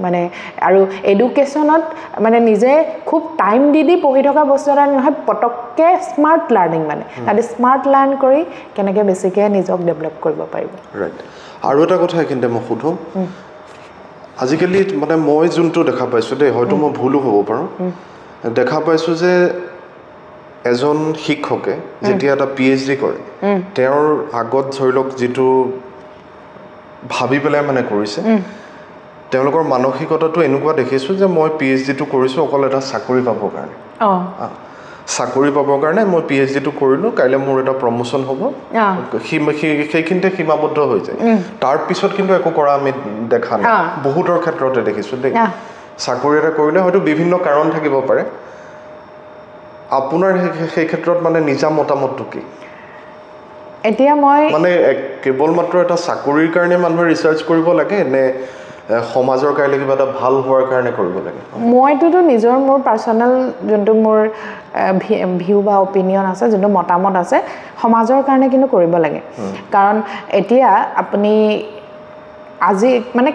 মানে আৰু এডুকেশ্যনত মানে নিজে খুব টাইম দি পঢ়ি থকা বস্তু এটা নহয় পটককৈ স্মাৰ্ট লাৰ্ণিং মানে তাতে স্মাৰ্ট লাৰ্ণ কৰি কেনেকৈ বেছিকৈ নিজক ডেভেলপ কৰিব পাৰিব ৰাইট আৰু এটা কথা কিন্তু মই সোধোঁ আজিকালি মানে মই যোনটো দেখা পাইছোঁ দেই হয়তো মই ভুলো হ'ব পাৰোঁ দেখা পাইছোঁ যে এজন শিক্ষকে যেতিয়া এটা PhD কৰে তেওঁৰ আগত ধৰি লওক যিটো ভাবি পেলাই মানে কৰিছে তেওঁলোকৰ মানসিকতাটো এনেকুৱা দেখিছোঁ যে মই PhDটো কৰিছোঁ অকল এটা চাকৰি পাবৰ কাৰণে চাকৰি পাবৰ কাৰণে মই PhDটো কৰিলোঁ কাইলৈ মোৰ এটা প্ৰমোশ্যন হ'ব সেইখিনিতে সীমাবদ্ধ হৈ যায় তাৰপিছত কিন্তু একো কৰা আমি দেখা নাই বহুতৰ ক্ষেত্ৰতে দেখিছোঁ দেই চাকৰি এটা কৰিলে হয়তো বিভিন্ন কাৰণ থাকিব পাৰে আপোনাৰ সেই ক্ষেত্ৰত মানে নিজা মতামতটো কি এতিয়া মই মানে কেৱল মাত্ৰ এটা চাকৰিৰ কাৰণে মানুহে ৰিচাৰ্চ কৰিব লাগে নে সমাজৰ কাৰণে কিবা এটা ভাল হোৱাৰ কাৰণে কৰিব লাগে মইতো নিজৰ মোৰ পাৰ্সোনাল যোনটো মোৰ ভিউ বা অপিনিয়ন আছে যোনটো মতামত আছে সমাজৰ কাৰণে কিন্তু কৰিব লাগে কাৰণ এতিয়া আপুনি আজি মানে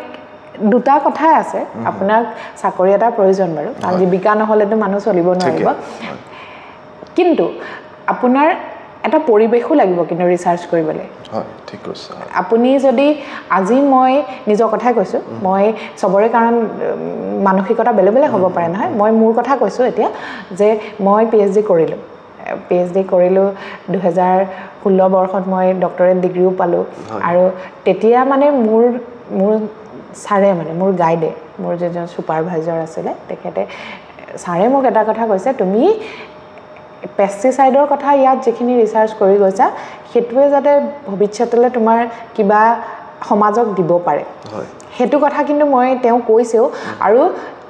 দুটা কথাই আছে আপোনাক চাকৰি এটা প্ৰয়োজন বাৰু কাৰণ জীৱিকা নহলেতো মানুহ চলিব নোৱাৰিব কিন্তু আপোনাৰ এটা পৰিবেশো লাগিব কিন্তু ৰিসাৰ্চ কৰিবলৈ হয় ঠিক আছে আপুনি যদি আজি মই নিজৰ কথাই কৈছো মই সবৰে কাৰণ মানসিকতা বেলেগ বেলেগ হ'ব পাৰে নহয় মই মোৰ কথা কৈছো এতিয়া যে মই PhD কৰিলো PhD কৰিলো 2016 বৰ্ষত মই ডক্টৰেট ডিগ্ৰীও পালো আৰু তেতিয়া মানে মোৰ সাৰে মানে মোৰ গাইডে মোৰ যে সুপাৰভাইজাৰ আছিল তেখেতে সাৰে মোক এটা কথা কৈছে তুমি পেষ্টিসাইডৰ কথা ইয়াত যিখিনি ৰিসাৰ্চ কৰি গৈছা হেতুৱে যাতে ভৱিষ্যতলৈ তোমাৰ কিবা সমাজক দিব পাৰে হয় হেতু কথা কিন্তু মই তেওঁ কৈছেও আৰু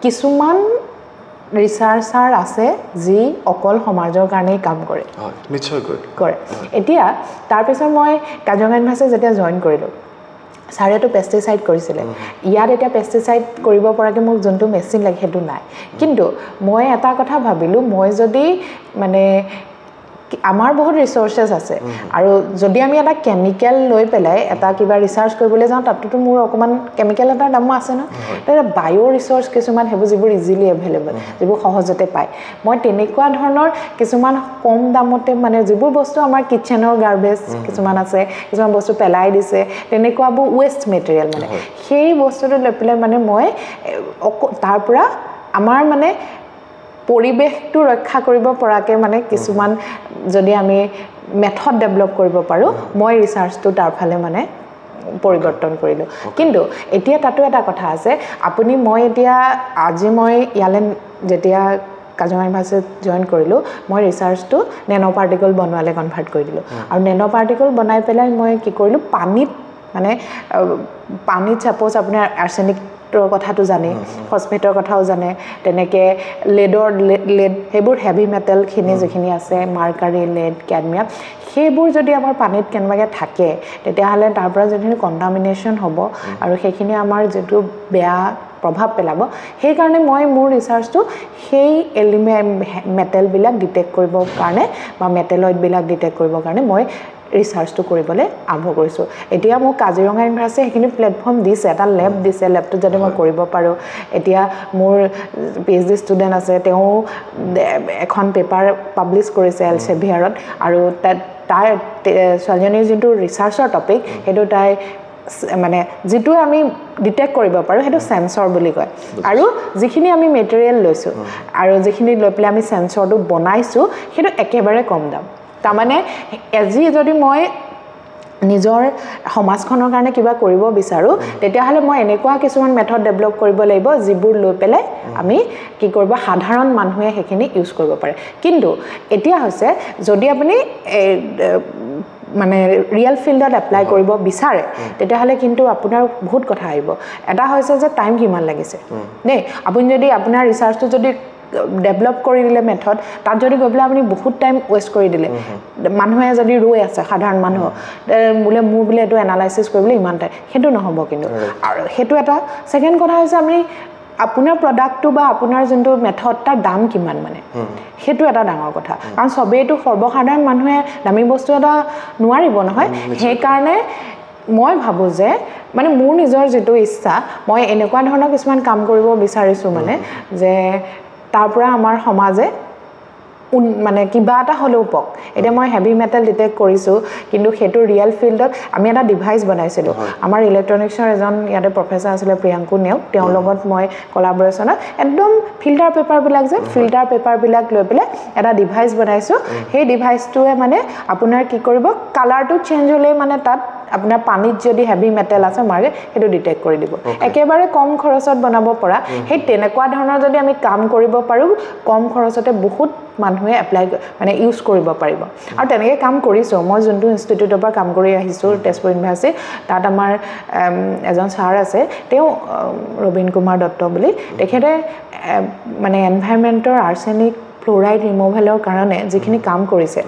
কিছুমান ৰিসাৰ্চাৰ আছে যি অকল সমাজৰ কাৰণে কাম কৰে হয় নিশ্চয় কৰে এতিয়া তাৰ পিছত মই কাজিৰঙা ইউনিভাৰ্চিটি যেতিয়া জয়েন কৰিলো সাৰেটো পেষ্টিসাইড কৰিছিলে ইয়াত এটা পেষ্টিসাইড কৰিব পৰাকে মোক যোনটো মেচিন লাগে হেতু নাই কিন্তু মই এটা কথা ভাবিলো মই যদি মানে আমাৰ বহুত ৰিসোৰ্সেস আছে আৰু যদি আমি এটা কেমিক্যাল লৈ পেলাই এটা কিবা ৰিসাৰ্চ কৰিবলৈ যাওঁ তাততো মোৰ অকমান কেমিক্যাল এটাৰ দামো আছে না এটা বায়ো ৰিসোৰ্স কিছুমান হেবু যিবোৰ ইজিলি এভেইলেবল যিবোৰ সহজতে পায় মই তেনেকুৱা ধৰণৰ কিছুমান কম দামতে মানে যিবোৰ বস্তু আমাৰ কিচেনৰ গাৰ্বেজ কিছুমান আছে কিছুমান বস্তু পেলাই দিছে তেনেকুৱাবোৰ ওয়েষ্ট মেটেৰিয়েল মানে সেই বস্তুটো লৈ পেলাই মানে মই তাৰ পৰা আমাৰ মানে পৰিবেশটো ৰক্ষা কৰিব পৰাকে মানে কিছুমান যদি আমি মেথড ডেভেলপ কৰিব পাৰো মই ৰিসাৰ্চটো তাৰ ফালে মানে পৰিৱৰ্তন কৰিলো কিন্তু এতিয়া তাতো এটা কথা আছে আপুনি মই এতিয়া আজি মই ইয়ালে যেতিয়া কাজিৰঙা ইউনিভাৰ্চিটিত জয়েন কৰিলো মই ৰিসাৰ্চটো নেনো পাৰ্টিকল বনোৱালে কনভাৰ্ট কৰি দিলো আৰু নেনো পাৰ্টিকল বনাই পেলাই মই কি কৰিলো পানীত মানে পানীত সাপোজ আপোনাৰ আৰ্ছেনিক কথাটো জানে ফসফেটৰ কথাও জানে তেনেকে লেড হেবোৰ হেভি মেটাল খিনি যিখিনি আছে মাৰ্কাৰী লেড ক্যাডমিয়াম সেইবোৰ যদি আমাৰ পানীত কেনবাকে থাকে তেতিয়া হলে তাৰ পৰা যিখিনি কন্টামিনেশন হ'ব আৰু সেইখিনি আমাৰ যেটো বেয়া প্ৰভাৱ পেলাব সেই কাৰণে মই মোৰ ৰিসাৰ্চটো সেই এলিমেন্ট মেটাল বিলাক ডিটেক্ট কৰিবৰ কাৰণে বা মেটালয়েড বিলাক ডিটেক্ট কৰিবৰ কাৰণে মই ৰিসাৰ্চটো কৰিবলৈ আৰম্ভ কৰিছো এতিয়া মোক কাজিৰঙা ইউনিভাৰ্চিটি সেইখিনি প্লেটফৰ্ম দিছে এটা ল্যাব দিছে ল্যাবটো যদি মই কৰিব পাৰো এতিয়া মোৰ PhD ষ্টুডেন্ট আছে তেওঁ এখন পেপাৰ পাবলিশ কৰিছে এলসেভিয়াৰত আৰু তাৰ ছোৱালীজনীৰ যোনটো ৰিসাৰ্চৰ টপিক হেতু তাই মানে যেটো আমি ডিটেক্ট কৰিব পাৰো হেতু সেন্সৰ বুলি কয় আৰু যিখিনি আমি মেটেৰিয়েল লৈছো আৰু যিখিনি লৈ পেলাই আমি সেন্সৰটো বনাইছো হেতু একেবাৰে কম দাম তাৰ মানে এজি যদি মই নিজৰ সমাজখনৰ কাৰণে কিবা কৰিব বিচাৰো তেতিয়া হলে মই এনেকুৱা কিছুমান মেথড ডেভেলপ কৰিব লাগিব যিবোৰ লৈ পেলাই আমি কি কৰিব সাধাৰণ মানুহে হেখিনি ইউজ কৰিব পাৰে কিন্তু এতিয়া হৈছে যদি আপুনি মানে ৰিয়েল ফিল্ডত এপ্লাই কৰিব বিচাৰে তেতিয়া হলে কিন্তু আপোনাৰ বহুত কথা আহিব এটা হৈছে যে টাইম কিমান লাগিছে নে আপুনি যদি আপোনাৰ ৰিসাৰ্চটো যদি ডেভেলপ কৰি দিলে মেথড তাত যদি গবলে আপুনি বহুত টাইম ওয়েষ্ট কৰি দিলে মানুহে যদি ৰৈ আছে সাধাৰণ মানুহ মুলে মোৰ বলে এটো এনালাইসিস কৰিবলৈ ইমান টাইম হেতু নহব কিন্তু আৰু হেতু এটা সেকেন্ড কথা হৈছে আমি আপোনাৰ প্ৰডাক্টটো বা আপোনাৰ যোনটো মেথড তাৰ দাম কিমান মানে হেতু এটা ডাঙৰ কথা কাৰণ সবেইটো সৰ্বসাধাৰণ মানুহে দামী বস্তু এটা নোৱাৰিব নহয় সেই কাৰণে মই ভাবো যে মানে মোৰ নিজৰ যেটো ইচ্ছা মই এনেকুৱা ধৰণৰ কিছুমান কাম কৰিব বিচাৰিছো মানে যে তাৰ পৰা আমাৰ সমাজে মানে কিবা এটা হলেও পক এটা মই হেভি মেটাল ডিটেক্ট কৰিছো কিন্তু হেতু ৰিয়েল ফিল্ডত আমি এটা ডিভাইস বনাইছিলো আমাৰ ইলেক্ট্ৰনিক্সৰ এজন ইয়াতে প্ৰফেসৰ আছিল প্ৰিয়াংকু নেও তেওঁৰ লগত মই কোলাবৰেচনত একদম ফিল্টাৰ পেপাৰ বিলাক যে ফিল্টাৰ পেপাৰ বিলাক লৈ পেলে এটা ডিভাইস বনাইছো সেই ডিভাইসটোৱে মানে আপোনাৰ কি কৰিব কালাৰটো চেঞ্জ হলে মানে তাত আপোনাৰ পানীত যদি হেভি মেটাল আছে মাৰে হেতু ডিটেক্ট কৰি দিব একেবাৰে কম খৰচত বনাব পৰা সেই তেনেকুৱা ধৰণৰ যদি আমি কাম কৰিব পাৰো কম খৰচতে বহুত মানুহে এপ্লাই মানে ইউজ কৰিব পাৰিব আৰু তেনেকৈ কাম কৰিছো মই যোনটো ইনষ্টিটিউটৰ পৰা কাম কৰি আহিছো তেজপুৰ ইউনিভাৰ্চিটি তাত আমাৰ এজন ছাৰ আছে তেওঁ ৰবীন কুমাৰ দত্ত বুলি তেখেতে মানে এনভায়ৰনমেন্টৰ আৰ্ছেনিক ফ্লোৰাইড ৰিমুভেলৰ কাৰণে যিখিনি কাম কৰিছে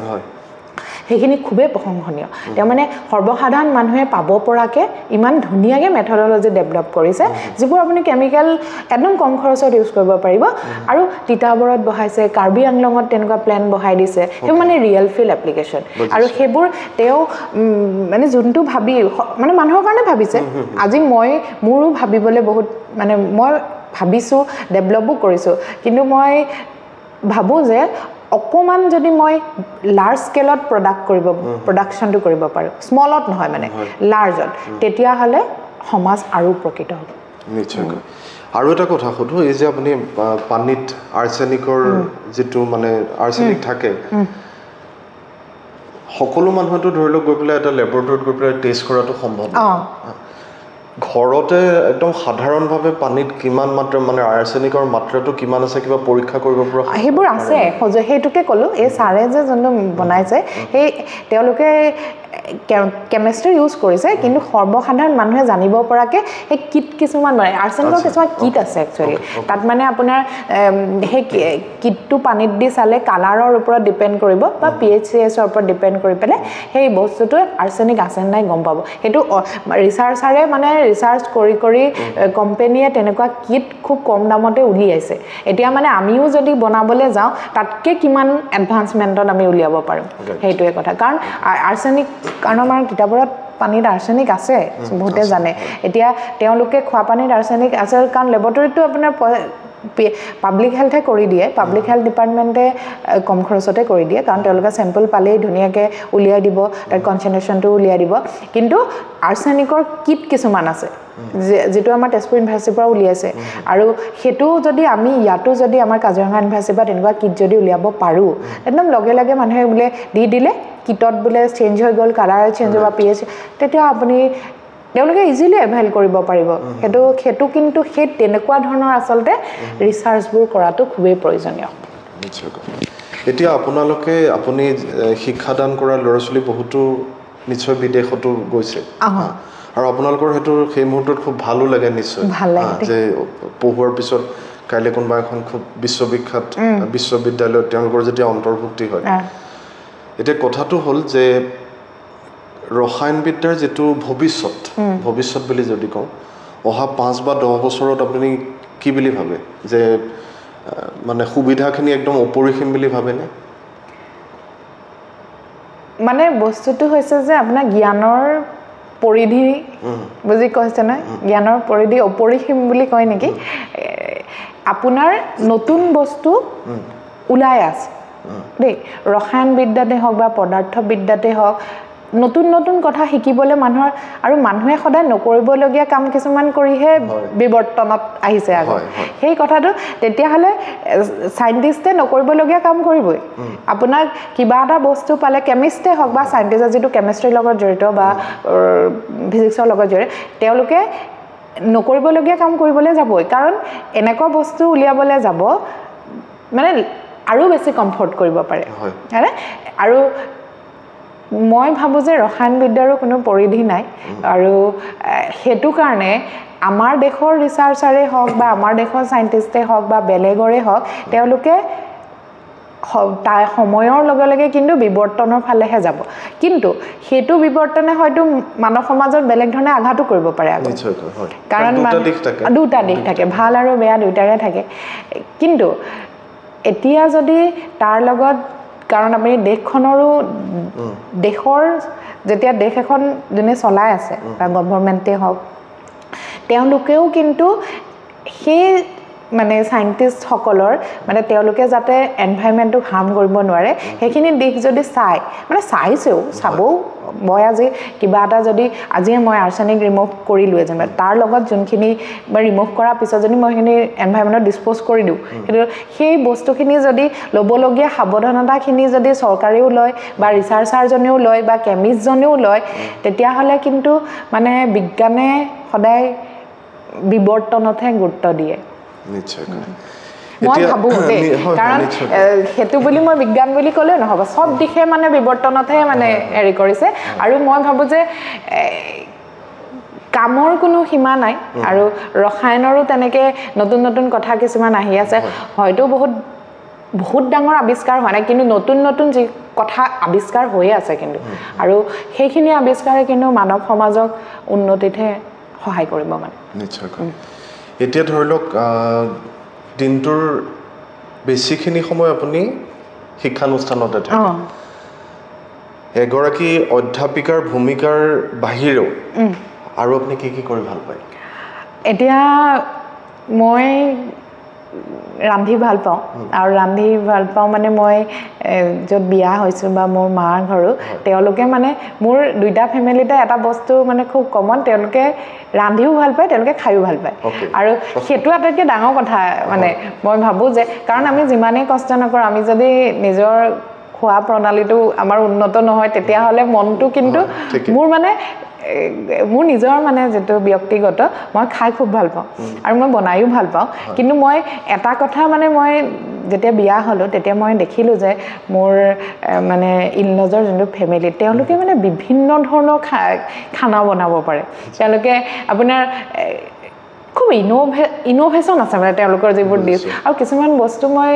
সেইখিনি খুবেই প্ৰশংসনীয় তেওঁ মানে সৰ্বসাধাৰণ মানুহে পাব পৰাকে ইমান ধুনীয়াকৈ মেথডলজি ডেভেলপ কৰিছে যিবোৰ আপুনি কেমিকেল একদম কম খৰচত ইউজ কৰিব পাৰিব আৰু তিতাবৰত বহাইছে কাৰ্বি আংলঙত তেনেকুৱা প্লেন বহাই দিছে সেই মানে ৰিয়েল ফিল্ড এপ্লিকেশ্যন আৰু সেইবোৰ তেওঁ মানে যোনটো ভাবি মানে মানুহৰ কাৰণে ভাবিছে আজি মই মোৰো ভাবিবলৈ বহুত মানে মই ভাবিছোঁ ডেভেলপো কৰিছোঁ কিন্তু মই ভাবোঁ যে অকমান যদি মই লাৰ্জ স্কেলত প্ৰডাকশ্যনটো কৰিব পাৰোঁ স্মলত নহয় মানে লাৰ্জত তেতিয়াহ'লে সমাজ আৰু উপকৃত হ'ব নিশ্চয়কৈ আৰু এটা কথা সুধো এই যে আপুনি পানীত আৰ্ছেনিকৰ যিটো মানে আৰ্ছেনিক থাকে সকলো মানুহেতো ধৰি লওক গৈ পেলাই এটা লেবৰেটৰীত গৈ পেলাই টেষ্ট কৰাটো সম্ভৱ ঘৰতে একদম সাধাৰণভাৱে পানীত কিমান মাত্ৰা মানে আৰ্ছেনিকৰ মাত্ৰাটো কিমান আছে কিবা পৰীক্ষা কৰিব পৰা সেইবোৰ আছে সেইটোকে ক'লোঁ এই ছাৰে যে যোনটো বনাইছে সেই তেওঁলোকে কেমেষ্ট্ৰি ইউজ কৰিছে কিন্তু সৰ্বসাধাৰণ মানুহে জানিব পৰাকৈ সেই কিট কিছুমান মানে আৰ্ছেনিকৰ কিছুমান কিট আছে একচুৱেলি তাত মানে আপোনাৰ সেই কিটটো পানীত দি চালে কালাৰৰ ওপৰত ডিপেণ্ড কৰিব বা pH-CHৰ ওপৰত ডিপেণ্ড কৰি পেলাই সেই বস্তুটোৱে আৰ্ছেনিক আছে নাই গম পাব সেইটো ৰিচাৰ্চাৰে মানে ৰিচাৰ্চ কৰি কোম্পানীয়ে তেনেকুৱা কিট খুব কম দামতে উলিয়াইছে এতিয়া মানে আমিও যদি বনাবলৈ যাওঁ তাতকৈ কিমান এডভান্সমেণ্টত আমি উলিয়াব পাৰোঁ সেইটোৱে কথা কাৰণ আৰ্ছেনিক কাৰণ আমাৰ কিতাপত পানীত আৰ্ছেনিক আছে বহুতে জানে এতিয়া তেওঁলোকে খোৱা পানীত আৰ্ছেনিক আছে কাৰণ লেবৰেটৰীটো আপোনাৰ পাব্লিক হেল্থে কৰি দিয়ে পাব্লিক হেল্থ ডিপাৰ্টমেণ্টে কম খৰচতে কৰি দিয়ে কাৰণ তেওঁলোকে চেম্পল পালেই ধুনীয়াকৈ উলিয়াই দিব তাৰ কনচেন্ট্ৰেশ্যনটো উলিয়াই দিব কিন্তু আৰ্ছেনিকৰ কিট কিছুমান আছে যেটো আমাৰ তেজপুৰ ইউনিভাৰ্চিটিৰ পৰা উলিয়াইছে আৰু সেইটো যদি আমি ইয়াতো যদি আমাৰ কাজিৰঙা ইউনিভাৰ্চিটিৰ পৰা তেনেকুৱা কিট যদি উলিয়াব পাৰোঁ একদম লগে লগে মানুহে বোলে দি দিলে কিটত বোলে চেঞ্জ হৈ গ'ল কালাৰ চেঞ্জ হ'ব pH তেতিয়া আপুনি তেওঁলোকে ইজিলি এভেইল কৰিব পাৰিব সেইটো কিন্তু সেই তেনেকুৱা ধৰণৰ আচলতে ৰিচাৰ্চবোৰ কৰাটো খুবেই প্ৰয়োজনীয় এতিয়া আপুনি শিক্ষাদান কৰা ল'ৰা ছোৱালী বহুতো নিশ্চয় বিদেশতো গৈছে আৰু আপোনালোকৰ সেইটো সেই মুহূৰ্তত খুব ভালো লাগে নিশ্চয় যে পঢ়োৱাৰ পিছত কাইলৈ কোনোবা এখন খুব বিশ্ববিখ্যাত বিশ্ববিদ্যালয়ত তেওঁলোকৰ যেতিয়া অন্তৰ্ভুক্তি হয় এতিয়া কথাটো হ'ল যে ৰসায়নবিদ্যাৰ যেটো ভৱিষ্যত বুলি যদি কওঁ অহা 5 বা 10 বছৰত আপুনি কি বুলি ভাবে যে মানে সুবিধাখিনি একদম অপৰিসীম বুলি ভাবেনে মানে বস্তুটো হৈছে যে আপোনাৰ জ্ঞানৰ পৰিধি বুজি কৈছে না জ্ঞানৰ পৰিধি অপৰিসীম বুলি কয় নেকি আপোনাৰ নতুন বস্তু ওলাই আছে দেই ৰসায়ন বিদ্যাতে হওক বা পদাৰ্থ বিদ্যাতে হওক নতুন নতুন কথা শিকিবলৈ মানুহৰ আৰু মানুহে সদায় নকৰিবলগীয়া কাম কিছুমান কৰিহে বিৱৰ্তনত আহিছে আগত সেই কথাটো তেতিয়াহ'লে সাইন্টিষ্টে নকৰিবলগীয়া কাম কৰিবই আপোনাক কিবা এটা বস্তু পালে কেমিষ্টে হওক বা সাইন্টিষ্টৰ যিটো কেমিষ্ট্ৰিৰ লগত জড়িত বা ফিজিক্সৰ লগত জড়িত তেওঁলোকে নকৰিবলগীয়া কাম কৰিবলৈ যাবই কাৰণ এনেকুৱা বস্তু উলিয়াবলৈ যাব মানে আৰু বেছি কমফৰ্ট কৰিব পাৰে হয়নে আৰু মই ভাবোঁ যে ৰসায়ন বিদ্যাৰো কোনো পৰিধি নাই আৰু সেইটো কাৰণে আমাৰ দেশৰ ৰিচাৰ্চাৰে হওক বা আমাৰ দেশৰ সাইন্টিষ্টে হওক বা বেলেগৰে হওক তেওঁলোকে তাই সময়ৰ লগে লগে কিন্তু বিৱৰ্তনৰ ফালেহে যাব কিন্তু সেইটো বিৱৰ্তনে হয়তো মানৱ সমাজত বেলেগ ধৰণে আঘাতো কৰিব পাৰে কাৰণ দুটা দিশ থাকে ভাল আৰু বেয়া দুটাৰে থাকে কিন্তু এতিয়া যদি তাৰ লগত কাৰণ আমি দেশখনৰো দেশৰ যেতিয়া দেশ এখন যোনে চলাই আছে বা গভৰ্ণমেণ্টে হওক তেওঁলোকেও কিন্তু সেই মানে সাইন্টিষ্ট সকলৰ মানে তেওঁলোকে যাতে এনভাইৰনমেন্টক হাৰ্ম কৰিব নোৱাৰে সেইখিনি দিশ যদি মানে চাবও মই আজি কিবা এটা যদি আজি মই আৰ্ছেনিক ৰিমুভ কৰিলোঁ যেনিবা তাৰ লগত যোনখিনি বা ৰিমুভ কৰাৰ পিছত যদি মই সেইখিনি এনভাইৰনমেন্টত ডিছপ'জ কৰি দিওঁ কিন্তু সেই বস্তুখিনি যদি ল'বলগীয়া সাৱধানতাখিনি যদি চৰকাৰেও লয় বা ৰিচাৰ্চাৰজনেও লয় বা কেমিষ্টজনেও লয় তেতিয়াহ'লে কিন্তু মানে বিজ্ঞানে সদায় বিৱৰ্তনতহে গুৰুত্ব দিয়ে নিশ্চয়কৈ মই ভাবোঁ দেই কাৰণ সেইটো বুলি মই বিজ্ঞান বুলি ক'লেও নহ'ব চব দিশে মানে বিৱৰ্তনতহে মানে হেৰি কৰিছে আৰু মই ভাবোঁ যে কামৰ কোনো সীমা নাই আৰু ৰসায়নৰো তেনেকৈ নতুন নতুন কথা কিছুমান আহি আছে হয়তো বহুত বহুত ডাঙৰ আৱিষ্কাৰ হোৱা নাই কিন্তু নতুন নতুন যি কথা আৱিষ্কাৰ হৈ আছে কিন্তু আৰু সেইখিনি আৱিষ্কাৰে কিন্তু মানৱ সমাজক উন্নতিতহে সহায় কৰিব মানে নিশ্চয়কৈ এতিয়া ধৰি লওক দিনটোৰ বেছিখিনি সময় আপুনি শিক্ষানুষ্ঠানতে থাকে এগৰাকী অধ্যাপিকাৰ ভূমিকাৰ বাহিৰেও আৰু আপুনি কি কৰি ভাল পায় এতিয়া মই ৰান্ধি ভাল পাওঁ আৰু ৰান্ধি ভাল পাওঁ মানে মই য'ত বিয়া হৈছোঁ বা মোৰ মাৰ ঘৰো তেওঁলোকে মানে মোৰ দুইটা ফেমিলিতে এটা বস্তু মানে খুব কমন তেওঁলোকে ৰান্ধিও ভাল পায় তেওঁলোকে খায়ো ভাল পায় আৰু সেইটো আটাইতকৈ ডাঙৰ কথা মানে মই ভাবোঁ যে কাৰণ আমি যিমানেই কষ্ট নকৰোঁ আমি যদি নিজৰ খোৱা প্ৰণালীটো আমাৰ উন্নত নহয় তেতিয়াহ'লে মনটো কিন্তু মোৰ মানে মোৰ নিজৰ মানে যেটো ব্যক্তিগত মই খাই খুব ভাল পাওঁ আৰু মই বনাইও ভাল পাওঁ কিন্তু মই এটা কথা মানে মই যেতিয়া বিয়া হলো তেতিয়া মই দেখিলো যে মোৰ মানে ইনলজৰ যোনটো ফেমিলি তেওঁলোকে মানে বিভিন্ন ধৰণৰ খানা বনাব পাৰে তেওঁলোকে আপোনাৰ খুব ইনোভেশন আছে মানে তেওঁলোকৰ যিবোৰ ডিশ আৰু কিছুমান বস্তু মই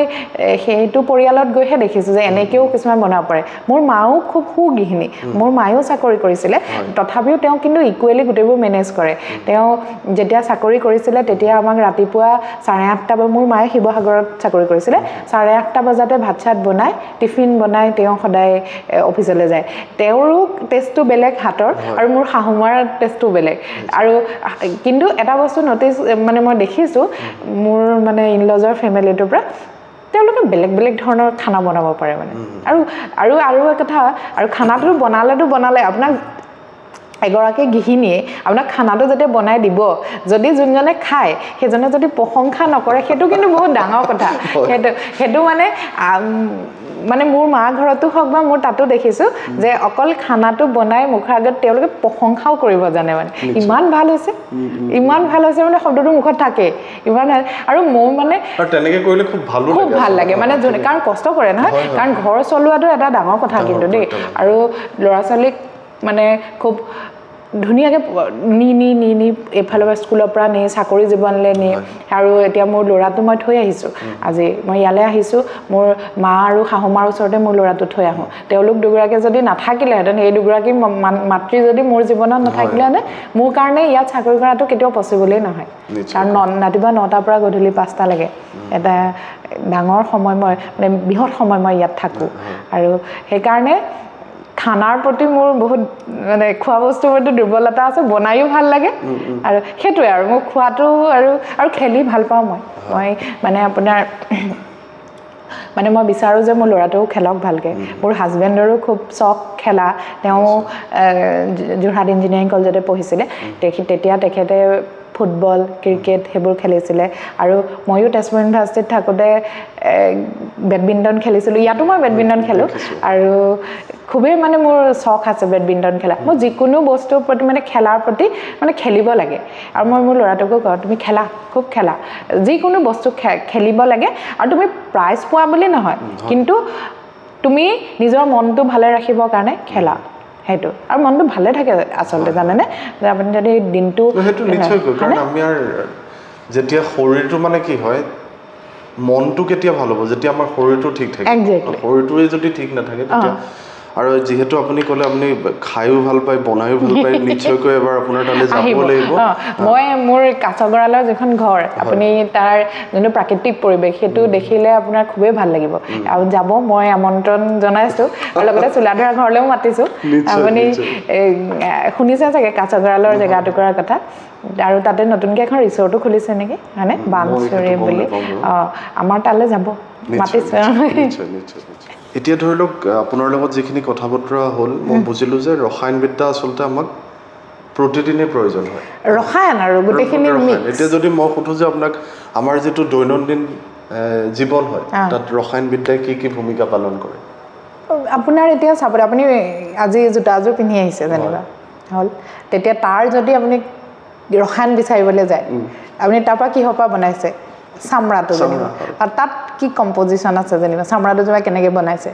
সেইটো পৰিয়ালত গৈহে দেখিছোঁ যে এনেকেও কিছুমান বনাব পাৰে মোৰ মাও খুব সুগৃহিণী মোৰ মায়েও চাকৰি কৰিছিলে তথাপিও তেওঁ কিন্তু ইকুৱেলি গোটেইবোৰ মেনেজ কৰে তেওঁ যেতিয়া চাকৰি কৰিছিলে তেতিয়া আমাক ৰাতিপুৱা 8:30 বজাত মোৰ মায়ে শিৱসাগৰত চাকৰি কৰিছিলে 8:30 বজাতে ভাত চাত বনাই টিফিন বনাই তেওঁ সদায় অফিচলৈ যায় তেওঁৰো টেষ্টটো বেলেগ হাতৰ আৰু মোৰ শাহুমাৰ টেষ্টটো বেলেগ আৰু কিন্তু এটা বস্তু মানে মই দেখিছোঁ মোৰ মানে ইনলজৰ ফেমিলিটোৰ পৰা তেওঁলোকে বেলেগ বেলেগ ধৰণৰ খানা বনাব পাৰে মানে আৰু এক কথা আৰু খানাটো বনালে আপোনাক এগৰাকী গৃহিণীয়ে আপোনাক খানাটো যেতিয়া বনাই দিব যদি যোনজনে খায় সেইজনে যদি প্ৰশংসা নকৰে সেইটো কিন্তু বহুত ডাঙৰ কথা সেইটো মানে মোৰ মা ঘৰতো হওক বা মোৰ তাতো দেখিছোঁ যে অকল খানাটো বনাই মুখৰ আগত তেওঁলোকে প্ৰশংসাও কৰিব জানে মানে ইমান ভাল হৈছে মানে শব্দটো মুখত থাকে ইমান আৰু মোৰ মানে তেনেকৈ কৰিলে খুব ভাল লাগে মানে কাৰণ কষ্ট কৰে নহয় কাৰণ ঘৰ চলোৱাটো এটা ডাঙৰ কথা কিন্তু দেই আৰু ল'ৰা ছোৱালীক মানে খুব ধুনীয়াকৈ নি এইফালৰ পৰা স্কুলৰ পৰা নি চাকৰি জীৱনলৈ নি আৰু এতিয়া মোৰ ল'ৰাটো মই থৈ আহিছোঁ আজি মই ইয়ালৈ আহিছোঁ মোৰ মা আৰু শাহুমাৰ ওচৰতে মোৰ ল'ৰাটো থৈ আহোঁ তেওঁলোক দুগৰাকী যদি নাথাকিলেহেঁতেন এই দুগৰাকী মাতৃ যদি মোৰ জীৱনত নাথাকিলেহেঁতেন মোৰ কাৰণে ইয়াত চাকৰি কৰাটো কেতিয়াও পচিবলেই নহয় কাৰণ ৰাতিপুৱা 9টাৰ পৰা গধূলি 5টালৈকে এটা ডাঙৰ সময় মই মানে বৃহৎ সময় মই ইয়াত থাকোঁ আৰু সেইকাৰণে খানাৰ প্ৰতি মোৰ বহুত মানে খোৱা বস্তুৰ প্ৰতি দুৰ্বলতা আছে বনাইও ভাল লাগে আৰু সেইটোৱে আৰু মোক খোৱাটো আৰু খেলি ভাল পাওঁ মই মানে আপোনাৰ মানে মই বিচাৰোঁ যে মোৰ ল'ৰাটোও খেলক ভালকৈ মোৰ হাজবেণ্ডৰো খুব চখ খেলা তেওঁ যোৰহাট ইঞ্জিনিয়াৰিং কলেজতে পঢ়িছিলে তেতিয়া তেখেতে ফুটবল ক্ৰিকেট সেইবোৰ খেলিছিলে আৰু ময়ো তেজপুৰ ইউনিভাৰ্চিটিত থাকোঁতে বেডমিণ্টন খেলিছিলোঁ ইয়াতো মই বেডমিণ্টন খেলোঁ আৰু খুবেই মানে মোৰ চখ আছে বেডমিণ্টন খেলা মই যিকোনো বস্তুৰ প্ৰতি মানে খেলাৰ প্ৰতি মানে খেলিব লাগে আৰু মই মোৰ ল'ৰাটোকো কওঁ তুমি খেলা খুব খেলা যিকোনো বস্তু খেলিব লাগে আৰু তুমি প্ৰাইজ পোৱা বুলি নহয় কিন্তু তুমি নিজৰ মনটো ভালে ৰাখিবৰ কাৰণে খেলা সেইটো আৰু মনটো ভালে থাকে আচলতে জানেনে যে আপুনি যদি দিনটো সেইটো নিশ্চয় কাৰণ আমাৰ যেতিয়া শৰীৰটো মানে কি হয় মনটো কেতিয়া ভাল হ'ব যেতিয়া আমাৰ শৰীৰটো ঠিক থাকে শৰীৰটোৱে যদি ঠিক নাথাকে তেতিয়া আৰু যেহেতু আপুনি ক'লে আপুনি খায়ো ভাল পায় বনায়ো ভাল পায় নিশ্চয়কৈ এবাৰ আপোনাৰ তালৈ যাব লাগিব মই মোৰ কাছগড়ালৰ যিখন ঘৰ আপুনি তাৰ যোনটো প্ৰাকৃতিক পৰিৱেশ সেইটো দেখিলে আপোনাৰ খুবেই ভাল লাগিব আৰু যাব মই আমন্ত্ৰণ জনাইছোঁ আৰু লগতে চোলাধৰা ঘৰলৈও মাতিছোঁ আপুনি শুনিছে চাগে কাছগড়ালৰ জেগাটুকুৰাৰ কথা আৰু তাতে নতুনকৈ এখন ৰিচৰ্টো খুলিছে নেকি হয়নে বানচুৰি বুলি আমাৰ তালৈ যাব মাতিছোঁ এতিয়া ধৰি লওক আপোনাৰ লগত যিখিনি কথা বতৰা হ'ল মই বুজিলোঁ যে ৰসায়নবিদ্যা আচলতে আমাক প্ৰতিদিনে প্ৰয়োজন হয় ৰসায়ন আৰু গোটেইখিনি এতিয়া যদি মই সোধোঁ যে আপোনাক আমাৰ যিটো দৈনন্দিন জীৱন হয় তাত ৰসায়নবিদ্যাই কি ভূমিকা পালন কৰে আপোনাৰ এতিয়া চাব আপুনি আজি জোতাযোৰ পিন্ধি আহিছে যেনিবা হ'ল তেতিয়া তাৰ যদি আপুনি ৰসায়ন বিচাৰিবলৈ যায় আপুনি তাৰ পৰা কিহৰ পৰা বনাইছে চামৰাটো যেনিবা আৰু তাত কি কম্পজিশ্যন আছে যেনিবা চামৰাটো যেনিবা কেনেকৈ বনাইছে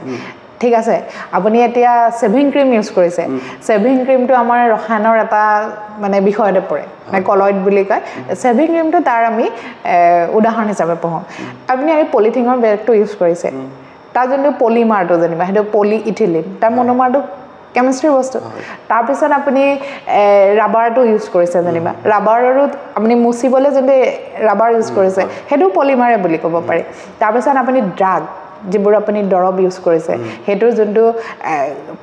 ঠিক আছে আপুনি এতিয়া সেভিং ক্ৰীম ইউজ কৰিছে সেভিং ক্ৰীমটো আমাৰ ৰসায়নৰ এটা মানে বিষয়তে পৰে মানে কলয়েড বুলি কয় সেভিং ক্ৰীমটো তাৰ আমি উদাহৰণ হিচাপে পঢ়োঁ আপুনি এই পলিথিনৰ বেগটো ইউজ কৰিছে তাৰ যোনটো পলিমাৰটো যেনিবা সেইটো পলিইথিলিন তাৰ মনোমাৰটো কেমিষ্ট্ৰি বস্তু তাৰপিছত আপুনি ৰাবাৰটো ইউজ কৰিছে যেনিবা ৰাবাৰৰো আপুনি মুচিবলৈ যদি ৰাবাৰ ইউজ কৰিছে সেইটো পলিমাৰে বুলি ক'ব পাৰি তাৰপিছত আপুনি ড্ৰাগ যিবোৰ আপুনি দৰব ইউজ কৰিছে সেইটো যোনটো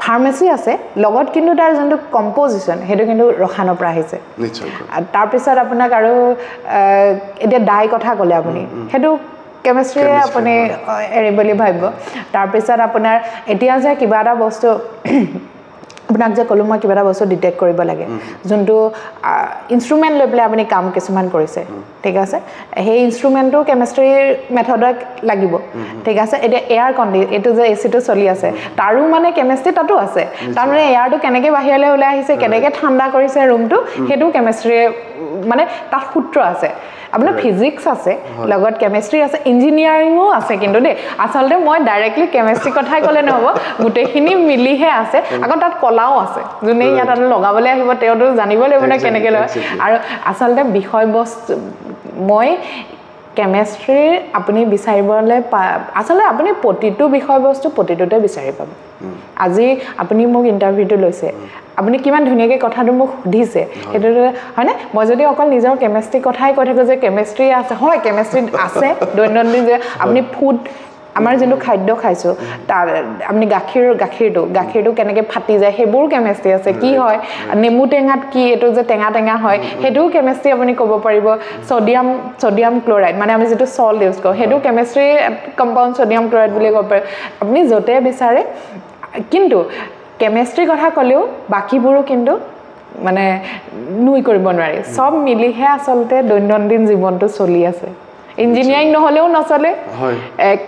ফাৰ্মাচী আছে লগত কিন্তু তাৰ যোনটো কম্পজিশ্যন সেইটো কিন্তু ৰসায়নৰ পৰা আহিছে তাৰপিছত আপোনাক আৰু এতিয়া ডাই কথা ক'লে আপুনি সেইটো কেমিষ্ট্ৰিয়ে আপুনি এৰিবলি ভাবিব তাৰপিছত আপোনাৰ এতিয়া যে কিবা এটা বস্তু আপোনাক যে ক'লো মই কিবা এটা বস্তু ডিটেক্ট কৰিব লাগে যোনটো ইনষ্ট্ৰুমেণ্ট লৈ পেলাই আপুনি কাম কিছুমান কৰিছে ঠিক আছে সেই ইনষ্ট্ৰুমেণ্টটো কেমিষ্ট্ৰিৰ মেথডত লাগিব ঠিক আছে এতিয়া এয়াৰ এইটো যে এচিটো চলি আছে তাৰো মানে কেমিষ্ট্ৰি তাতো আছে তাৰমানে এয়াৰটো কেনেকৈ বাহিৰলৈ ওলাই আহিছে কেনেকৈ ঠাণ্ডা কৰিছে ৰুমটো সেইটো কেমিষ্ট্ৰিয়ে মানে তাত সূত্ৰ আছে আপোনাৰ ফিজিক্স আছে লগত কেমিষ্ট্ৰি আছে ইঞ্জিনিয়াৰিঙো আছে কিন্তু দেই আচলতে মই ডাইৰেক্টলি কেমিষ্ট্ৰি কথাই ক'লে নহ'ব গোটেইখিনি মিলিহে আছে আকৌ তাত কলাও আছে যোনে ইয়াত লগাবলৈ আহিব তেওঁতো জানিব লাগিব নে কেনেকৈ লয় আৰু আচলতে বিষয়বস্তু মই কেমিষ্ট্ৰিৰ আপুনি বিচাৰিবলৈ আচলতে আপুনি প্ৰতিটো বিষয়বস্তু প্ৰতিটোতে বিচাৰি পাব আজি আপুনি মোক ইণ্টাৰভিউটো লৈছে আপুনি কিমান ধুনীয়াকৈ কথাটো মোক সুধিছে সেইটো হয়নে মই যদি অকল নিজৰ কেমিষ্ট্ৰি কথাই কৈ থাকোঁ যে কেমিষ্ট্ৰি আছে হয় কেমিষ্ট্ৰি আছে দৈনন্দিন যে আপুনি ফুড আমাৰ যোনটো খাদ্য খাইছোঁ তাৰ আপুনি গাখীৰটো কেনেকৈ ফাটি যায় সেইবোৰ কেমিষ্ট্ৰি আছে কি হয় নেমু টেঙাত কি এইটো যে টেঙা হয় সেইটোও কেমিষ্ট্ৰি আপুনি ক'ব পাৰিব ছডিয়াম ক্লৰাইড মানে আমি যিটো সল্ট ইউজ কৰোঁ সেইটো কেমিষ্ট্ৰি কম্পাউণ্ড ছডিয়াম ক্লৰাইড বুলি ক'ব পাৰে আপুনি য'তে বিচাৰে কিন্তু কেমিষ্ট্ৰিৰ কথা ক'লেও বাকীবোৰো কিন্তু মানে নুই কৰিব নোৱাৰি সব মিলিহে আচলতে দৈনন্দিন জীৱনটো চলি আছে ইঞ্জিনিয়াৰিং নহ'লেও নচলে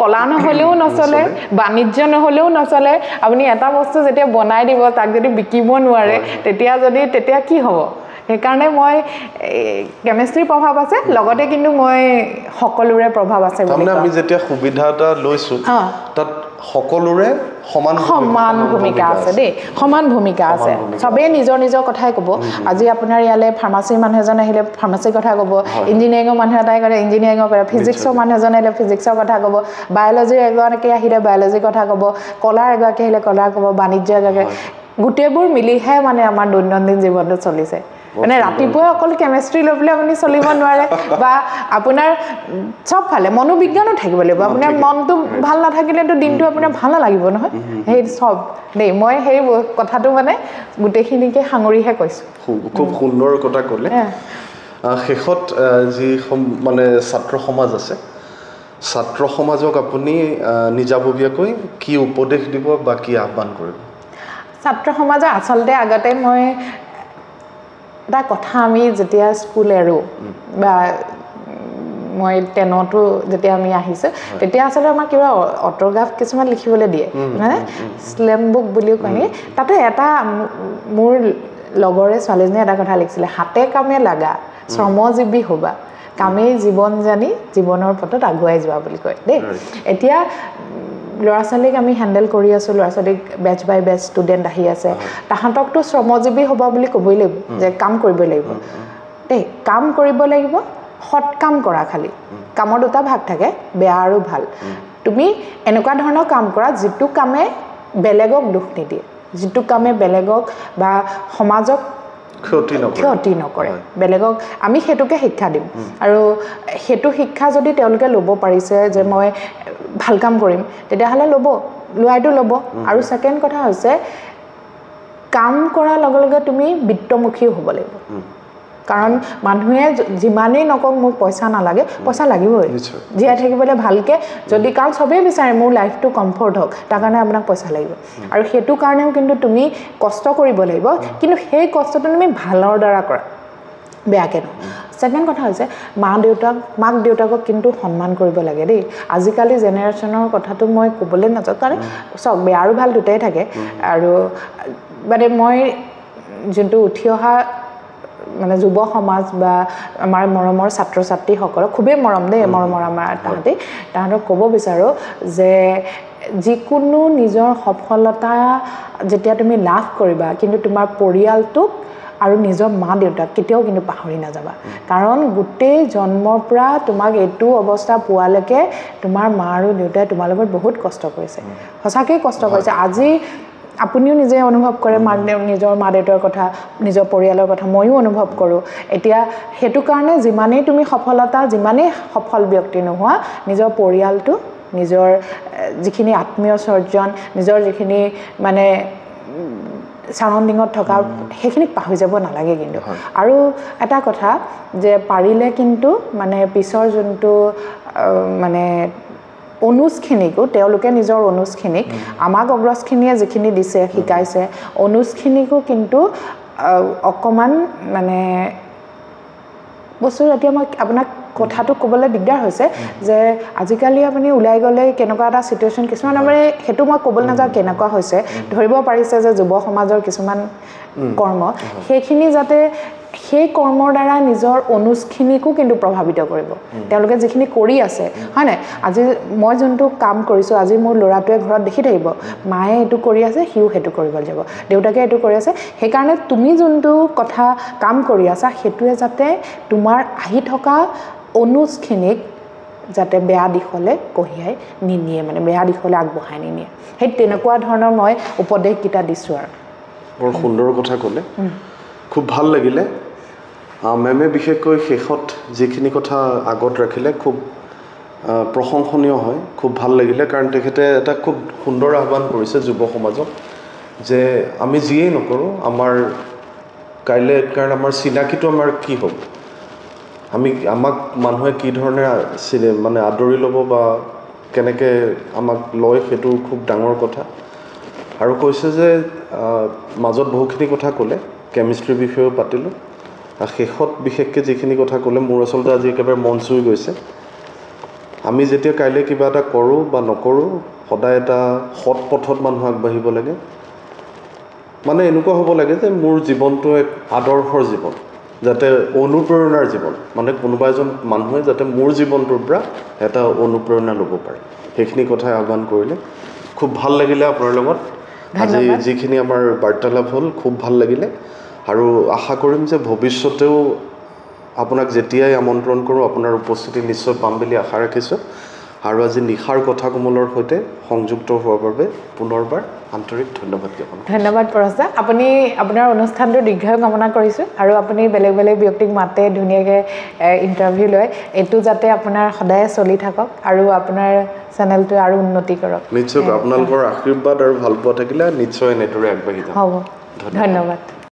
কলা নহ'লেও নচলে বাণিজ্য নহ'লেও নচলে আপুনি এটা বস্তু যেতিয়া বনাই দিব তাক যদি বিকিব নোৱাৰে তেতিয়া কি হ'ব সেইকাৰণে মই কেমিষ্ট্ৰিৰ প্ৰভাৱ আছে লগতে কিন্তু মই সকলোৰে প্ৰভাৱ আছে তাৰমানে আমি যেতিয়া সুবিধা এটা লৈছোঁ তাত সকলোৰে সমান ভূমিকা আছে দেই সমান ভূমিকা আছে চবেই নিজৰ কথাই ক'ব আজি আপোনাৰ ইয়ালৈ ফাৰ্মাচীৰ মানুহ এজন আহিলে ফাৰ্মাচীৰ কথা ক'ব ইঞ্জিনিয়াৰিঙৰ মানুহ এটাই ক'লে ইঞ্জিনিয়াৰিঙৰ কথা ফিজিক্সৰ মানুহ এজন আহিলে ফিজিক্সৰ কথা ক'ব বায়'লজিৰ এগৰাকী আহিলে বায়'লজিৰ কথা ক'ব কলাৰ এগৰাকী আহিলে কলাৰ ক'ব বাণিজ্য এগৰাকী গোটেইবোৰ মিলিহে মানে আমাৰ দৈনন্দিন জীৱনটো চলিছে মানে ৰাতিপুৱা অকল কেমিষ্ট্ৰি লৈ পেলাই আপুনি চলিব নোৱাৰে বা আপোনাৰ চব ফালে মনোবিজ্ঞানো থাকিব লাগিব আপোনাৰ মনটো ভাল নাথাকিলেতো দিনটো আপোনাৰ ভাল নালাগিব নহয় সেই চব দেই মই সেই কথাটো মানে গোটেইখিনিকে সাঙুৰিহে কৈছোঁ খুব সুন্দৰ কথা ক'লে শেষত যি মানে ছাত্ৰ সমাজ আছে ছাত্ৰ সমাজক আপুনি নিজাববীয়াকৈ কি উপদেশ দিব বা কি আহ্বান কৰিব ছাত্ৰ সমাজৰ আচলতে আগতে মই এটা কথা আমি যেতিয়া স্কুল এৰোঁ বা মই 10তো যেতিয়া আমি আহিছোঁ তেতিয়া আচলতে আমাক কিবা অট'গ্ৰাফ কিছুমান লিখিবলৈ দিয়ে মানে স্লেম বুক বুলিও কয় তাতে এটা মোৰ লগৰে ছোৱালীজনীয়ে এটা কথা লিখিছিলে হাতে কামে লাগা শ্ৰমজীৱী হ'বা কামেই জীৱন জানি জীৱনৰ পথত আগুৱাই যোৱা বুলি কয় দেই এতিয়া ল'ৰা ছোৱালীক আমি হেণ্ডেল কৰি আছোঁ ল'ৰা ছোৱালীক বেচ বাই বেচ ষ্টুডেণ্ট আহি আছে তাহাঁতকতো শ্ৰমজীৱী হ'ব বুলি ক'বই লাগিব যে কাম কৰিবই লাগিব দেই কাম কৰিব লাগিব সৎ কাম কৰা খালি কামৰ দুটা ভাগ থাকে বেয়া আৰু ভাল তুমি এনেকুৱা ধৰণৰ কাম কৰা যিটো কামে বেলেগক দুখ নিদিয়ে যিটো কামে বেলেগক বা সমাজক ক্ষতি নকৰে বেলেগক আমি সেইটোকে শিক্ষা দিম আৰু সেইটো শিক্ষা যদি তেওঁলোকে ল'ব পাৰিছে যে মই ভাল কাম কৰিম তেতিয়াহ'লে লোৱাইটো ল'ব আৰু ছেকেণ্ড কথা হৈছে কাম কৰাৰ লগে লগে তুমি বিত্তমুখীও হ'ব লাগিব কাৰণ মানুহে যিমানেই নকওক মোক পইচা নালাগে পইচা লাগিবই জীয়াই থাকিবলৈ ভালকৈ যদি কাৰণ চবেই বিচাৰে মোৰ লাইফটো কমফৰ্ট হওক তাৰ কাৰণে আপোনাক পইচা লাগিব আৰু সেইটো কাৰণেও কিন্তু তুমি কষ্ট কৰিব লাগিব কিন্তু সেই কষ্টটো তুমি ভালৰ দ্বাৰা কৰা বেয়াকৈ নহয় ছেকেণ্ড কথা হৈছে মাক দেউতাকক কিন্তু সন্মান কৰিব লাগে দেই আজিকালি জেনেৰেশ্যনৰ কথাটো মই ক'বলৈ নাযাওঁ কাৰণ চাওক বেয়া আৰু ভাল দুটাই থাকে আৰু মানে মই যোনটো উঠি অহা মানে যুৱ সমাজ বা আমাৰ মৰমৰ ছাত্ৰ ছাত্ৰীসকলক খুবেই মৰম দেই মৰমৰ আমাৰ তাহাঁতক ক'ব বিচাৰোঁ যে যিকোনো নিজৰ সফলতা যেতিয়া তুমি লাভ কৰিবা কিন্তু তোমাৰ পৰিয়ালটোক আৰু নিজৰ মা দেউতাক কেতিয়াও কিন্তু পাহৰি নাযাবা কাৰণ গোটেই জন্মৰ পৰা তোমাক এইটো অৱস্থা পোৱালৈকে তোমাৰ মা আৰু দেউতাই তোমাৰ লগত বহুত কষ্ট কৰিছে সঁচাকৈ কষ্ট কৰিছে আজি আপুনিও নিজে অনুভৱ কৰে নিজৰ মা দেউতাৰ কথা নিজৰ পৰিয়ালৰ কথা ময়ো অনুভৱ কৰোঁ এতিয়া সেইটো কাৰণে যিমানেই তুমি সফলতা যিমানেই সফল ব্যক্তি নোহোৱা নিজৰ পৰিয়ালটো নিজৰ যিখিনি আত্মীয় স্বজন নিজৰ যিখিনি মানে সাৰাউণ্ডিঙত থকা সেইখিনিক পাহৰি যাব নালাগে কিন্তু আৰু এটা কথা যে পাৰিলে কিন্তু মানে পিছৰ যোনটো মানে অনুজখিনিকো তেওঁলোকে নিজৰ অনুজখিনিক আমাক অগ্ৰজখিনিয়ে যিখিনি দিছে শিকাইছে অনুজখিনিকো কিন্তু অকণমান মানে বস্তু এতিয়া মই আপোনাক কথাটো ক'বলৈ দিগদাৰ হৈছে যে আজিকালি আপুনি ওলাই গ'লে কেনেকুৱা এটা চিটুৱেশ্যন কিছুমান মানে সেইটো মই ক'বলৈ নাযাওঁ কেনেকুৱা হৈছে ধৰিব পাৰিছে যে যুৱ সমাজৰ কিছুমান কৰ্ম সেইখিনি যাতে সেই কৰ্মৰ দ্বাৰা নিজৰ অনুজখিনিকো কিন্তু প্ৰভাৱিত কৰিব তেওঁলোকে যিখিনি কৰি আছে হয় নাই আজি মই যোনটো কাম কৰিছোঁ আজি মোৰ ল'ৰাটোৱে ঘৰত দেখি থাকিব মায়ে এইটো কৰি আছে সিও সেইটো কৰিব যাব দেউতাকে এইটো কৰি আছে সেইকাৰণে তুমি যোনটো কথা কাম কৰি আছা সেইটোৱে যাতে তোমাৰ আহি থকা অনুজখিনিক যাতে বেয়া দিশলৈ কঢ়িয়াই নিনিয়ে মানে বেয়া দিশলৈ আগবঢ়াই নিনিয়ে সেই তেনেকুৱা ধৰণৰ মই উপদেশকেইটা দিছোঁ আৰু বৰ সুন্দৰ কথা ক'লে খুব ভাল লাগিলে মেমে বিশেষকৈ শেষত যিখিনি কথা আগত ৰাখিলে খুব প্ৰশংসনীয় হয় খুব ভাল লাগিলে কাৰণ তেখেতে এটা খুব সুন্দৰ আহ্বান কৰিছে যুৱ সমাজক যে আমি যিয়েই নকৰোঁ আমাৰ কাইলৈ কাৰণ আমাৰ চিনাকিটো আমাৰ কি হ'ব আমাক মানুহে কি ধৰণে মানে আদৰি ল'ব বা কেনেকৈ আমাক লয় সেইটো খুব ডাঙৰ কথা আৰু কৈছে যে মাজত বহুখিনি কথা ক'লে কেমিষ্ট্ৰিৰ বিষয়েও পাতিলোঁ শেষত বিশেষকৈ যিখিনি কথা ক'লে মোৰ আচলতে আজি একেবাৰে মন চুই গৈছে আমি যেতিয়া কাইলৈ কিবা এটা কৰোঁ বা নকৰোঁ সদায় এটা সৎ পথত মানুহ আগবাঢ়িব লাগে মানে এনেকুৱা হ'ব লাগে যে মোৰ জীৱনটো এক আদৰ্শৰ জীৱন যাতে অনুপ্ৰেৰণাৰ জীৱন মানে কোনোবা এজন মানুহে যাতে মোৰ জীৱনটোৰ পৰা এটা অনুপ্ৰেৰণা ল'ব পাৰে সেইখিনি কথাই আহ্বান কৰিলে খুব ভাল লাগিলে আপোনাৰ লগত আজি যিখিনি আমাৰ বাৰ্তালাপ হ'ল খুব ভাল লাগিলে আৰু আশা কৰিম যে ভৱিষ্যতেও আপোনাক যেতিয়াই আমন্ত্ৰণ কৰোঁ আপোনাৰ উপস্থিতি নিশ্চয় পাম বুলি আশা ৰাখিছোঁ আৰু আজি নিশাৰ কথা কোমলৰ সৈতে সংযুক্ত হোৱাৰ বাবে পুনৰবাৰ আন্তৰিক ধন্যবাদ জ্ঞাপন কৰিছোঁ ধন্যবাদ পৰশদা আপুনি আপোনাৰ অনুষ্ঠানটো দীৰ্ঘায়ু কামনা কৰিছোঁ আৰু আপুনি বেলেগ বেলেগ ব্যক্তিক মাতে ধুনীয়াকৈ ইণ্টাৰভিউ লয় এইটো যাতে আপোনাৰ সদায় চলি থাকক আৰু আপোনাৰ চেনেলটো আৰু উন্নতি কৰক নিশ্চয় আপোনালোকৰ আশীৰ্বাদ আৰু ভালপোৱা থাকিলে নিশ্চয় এনেদৰে আগবাঢ়ি যাম হ'ব ধন্যবাদ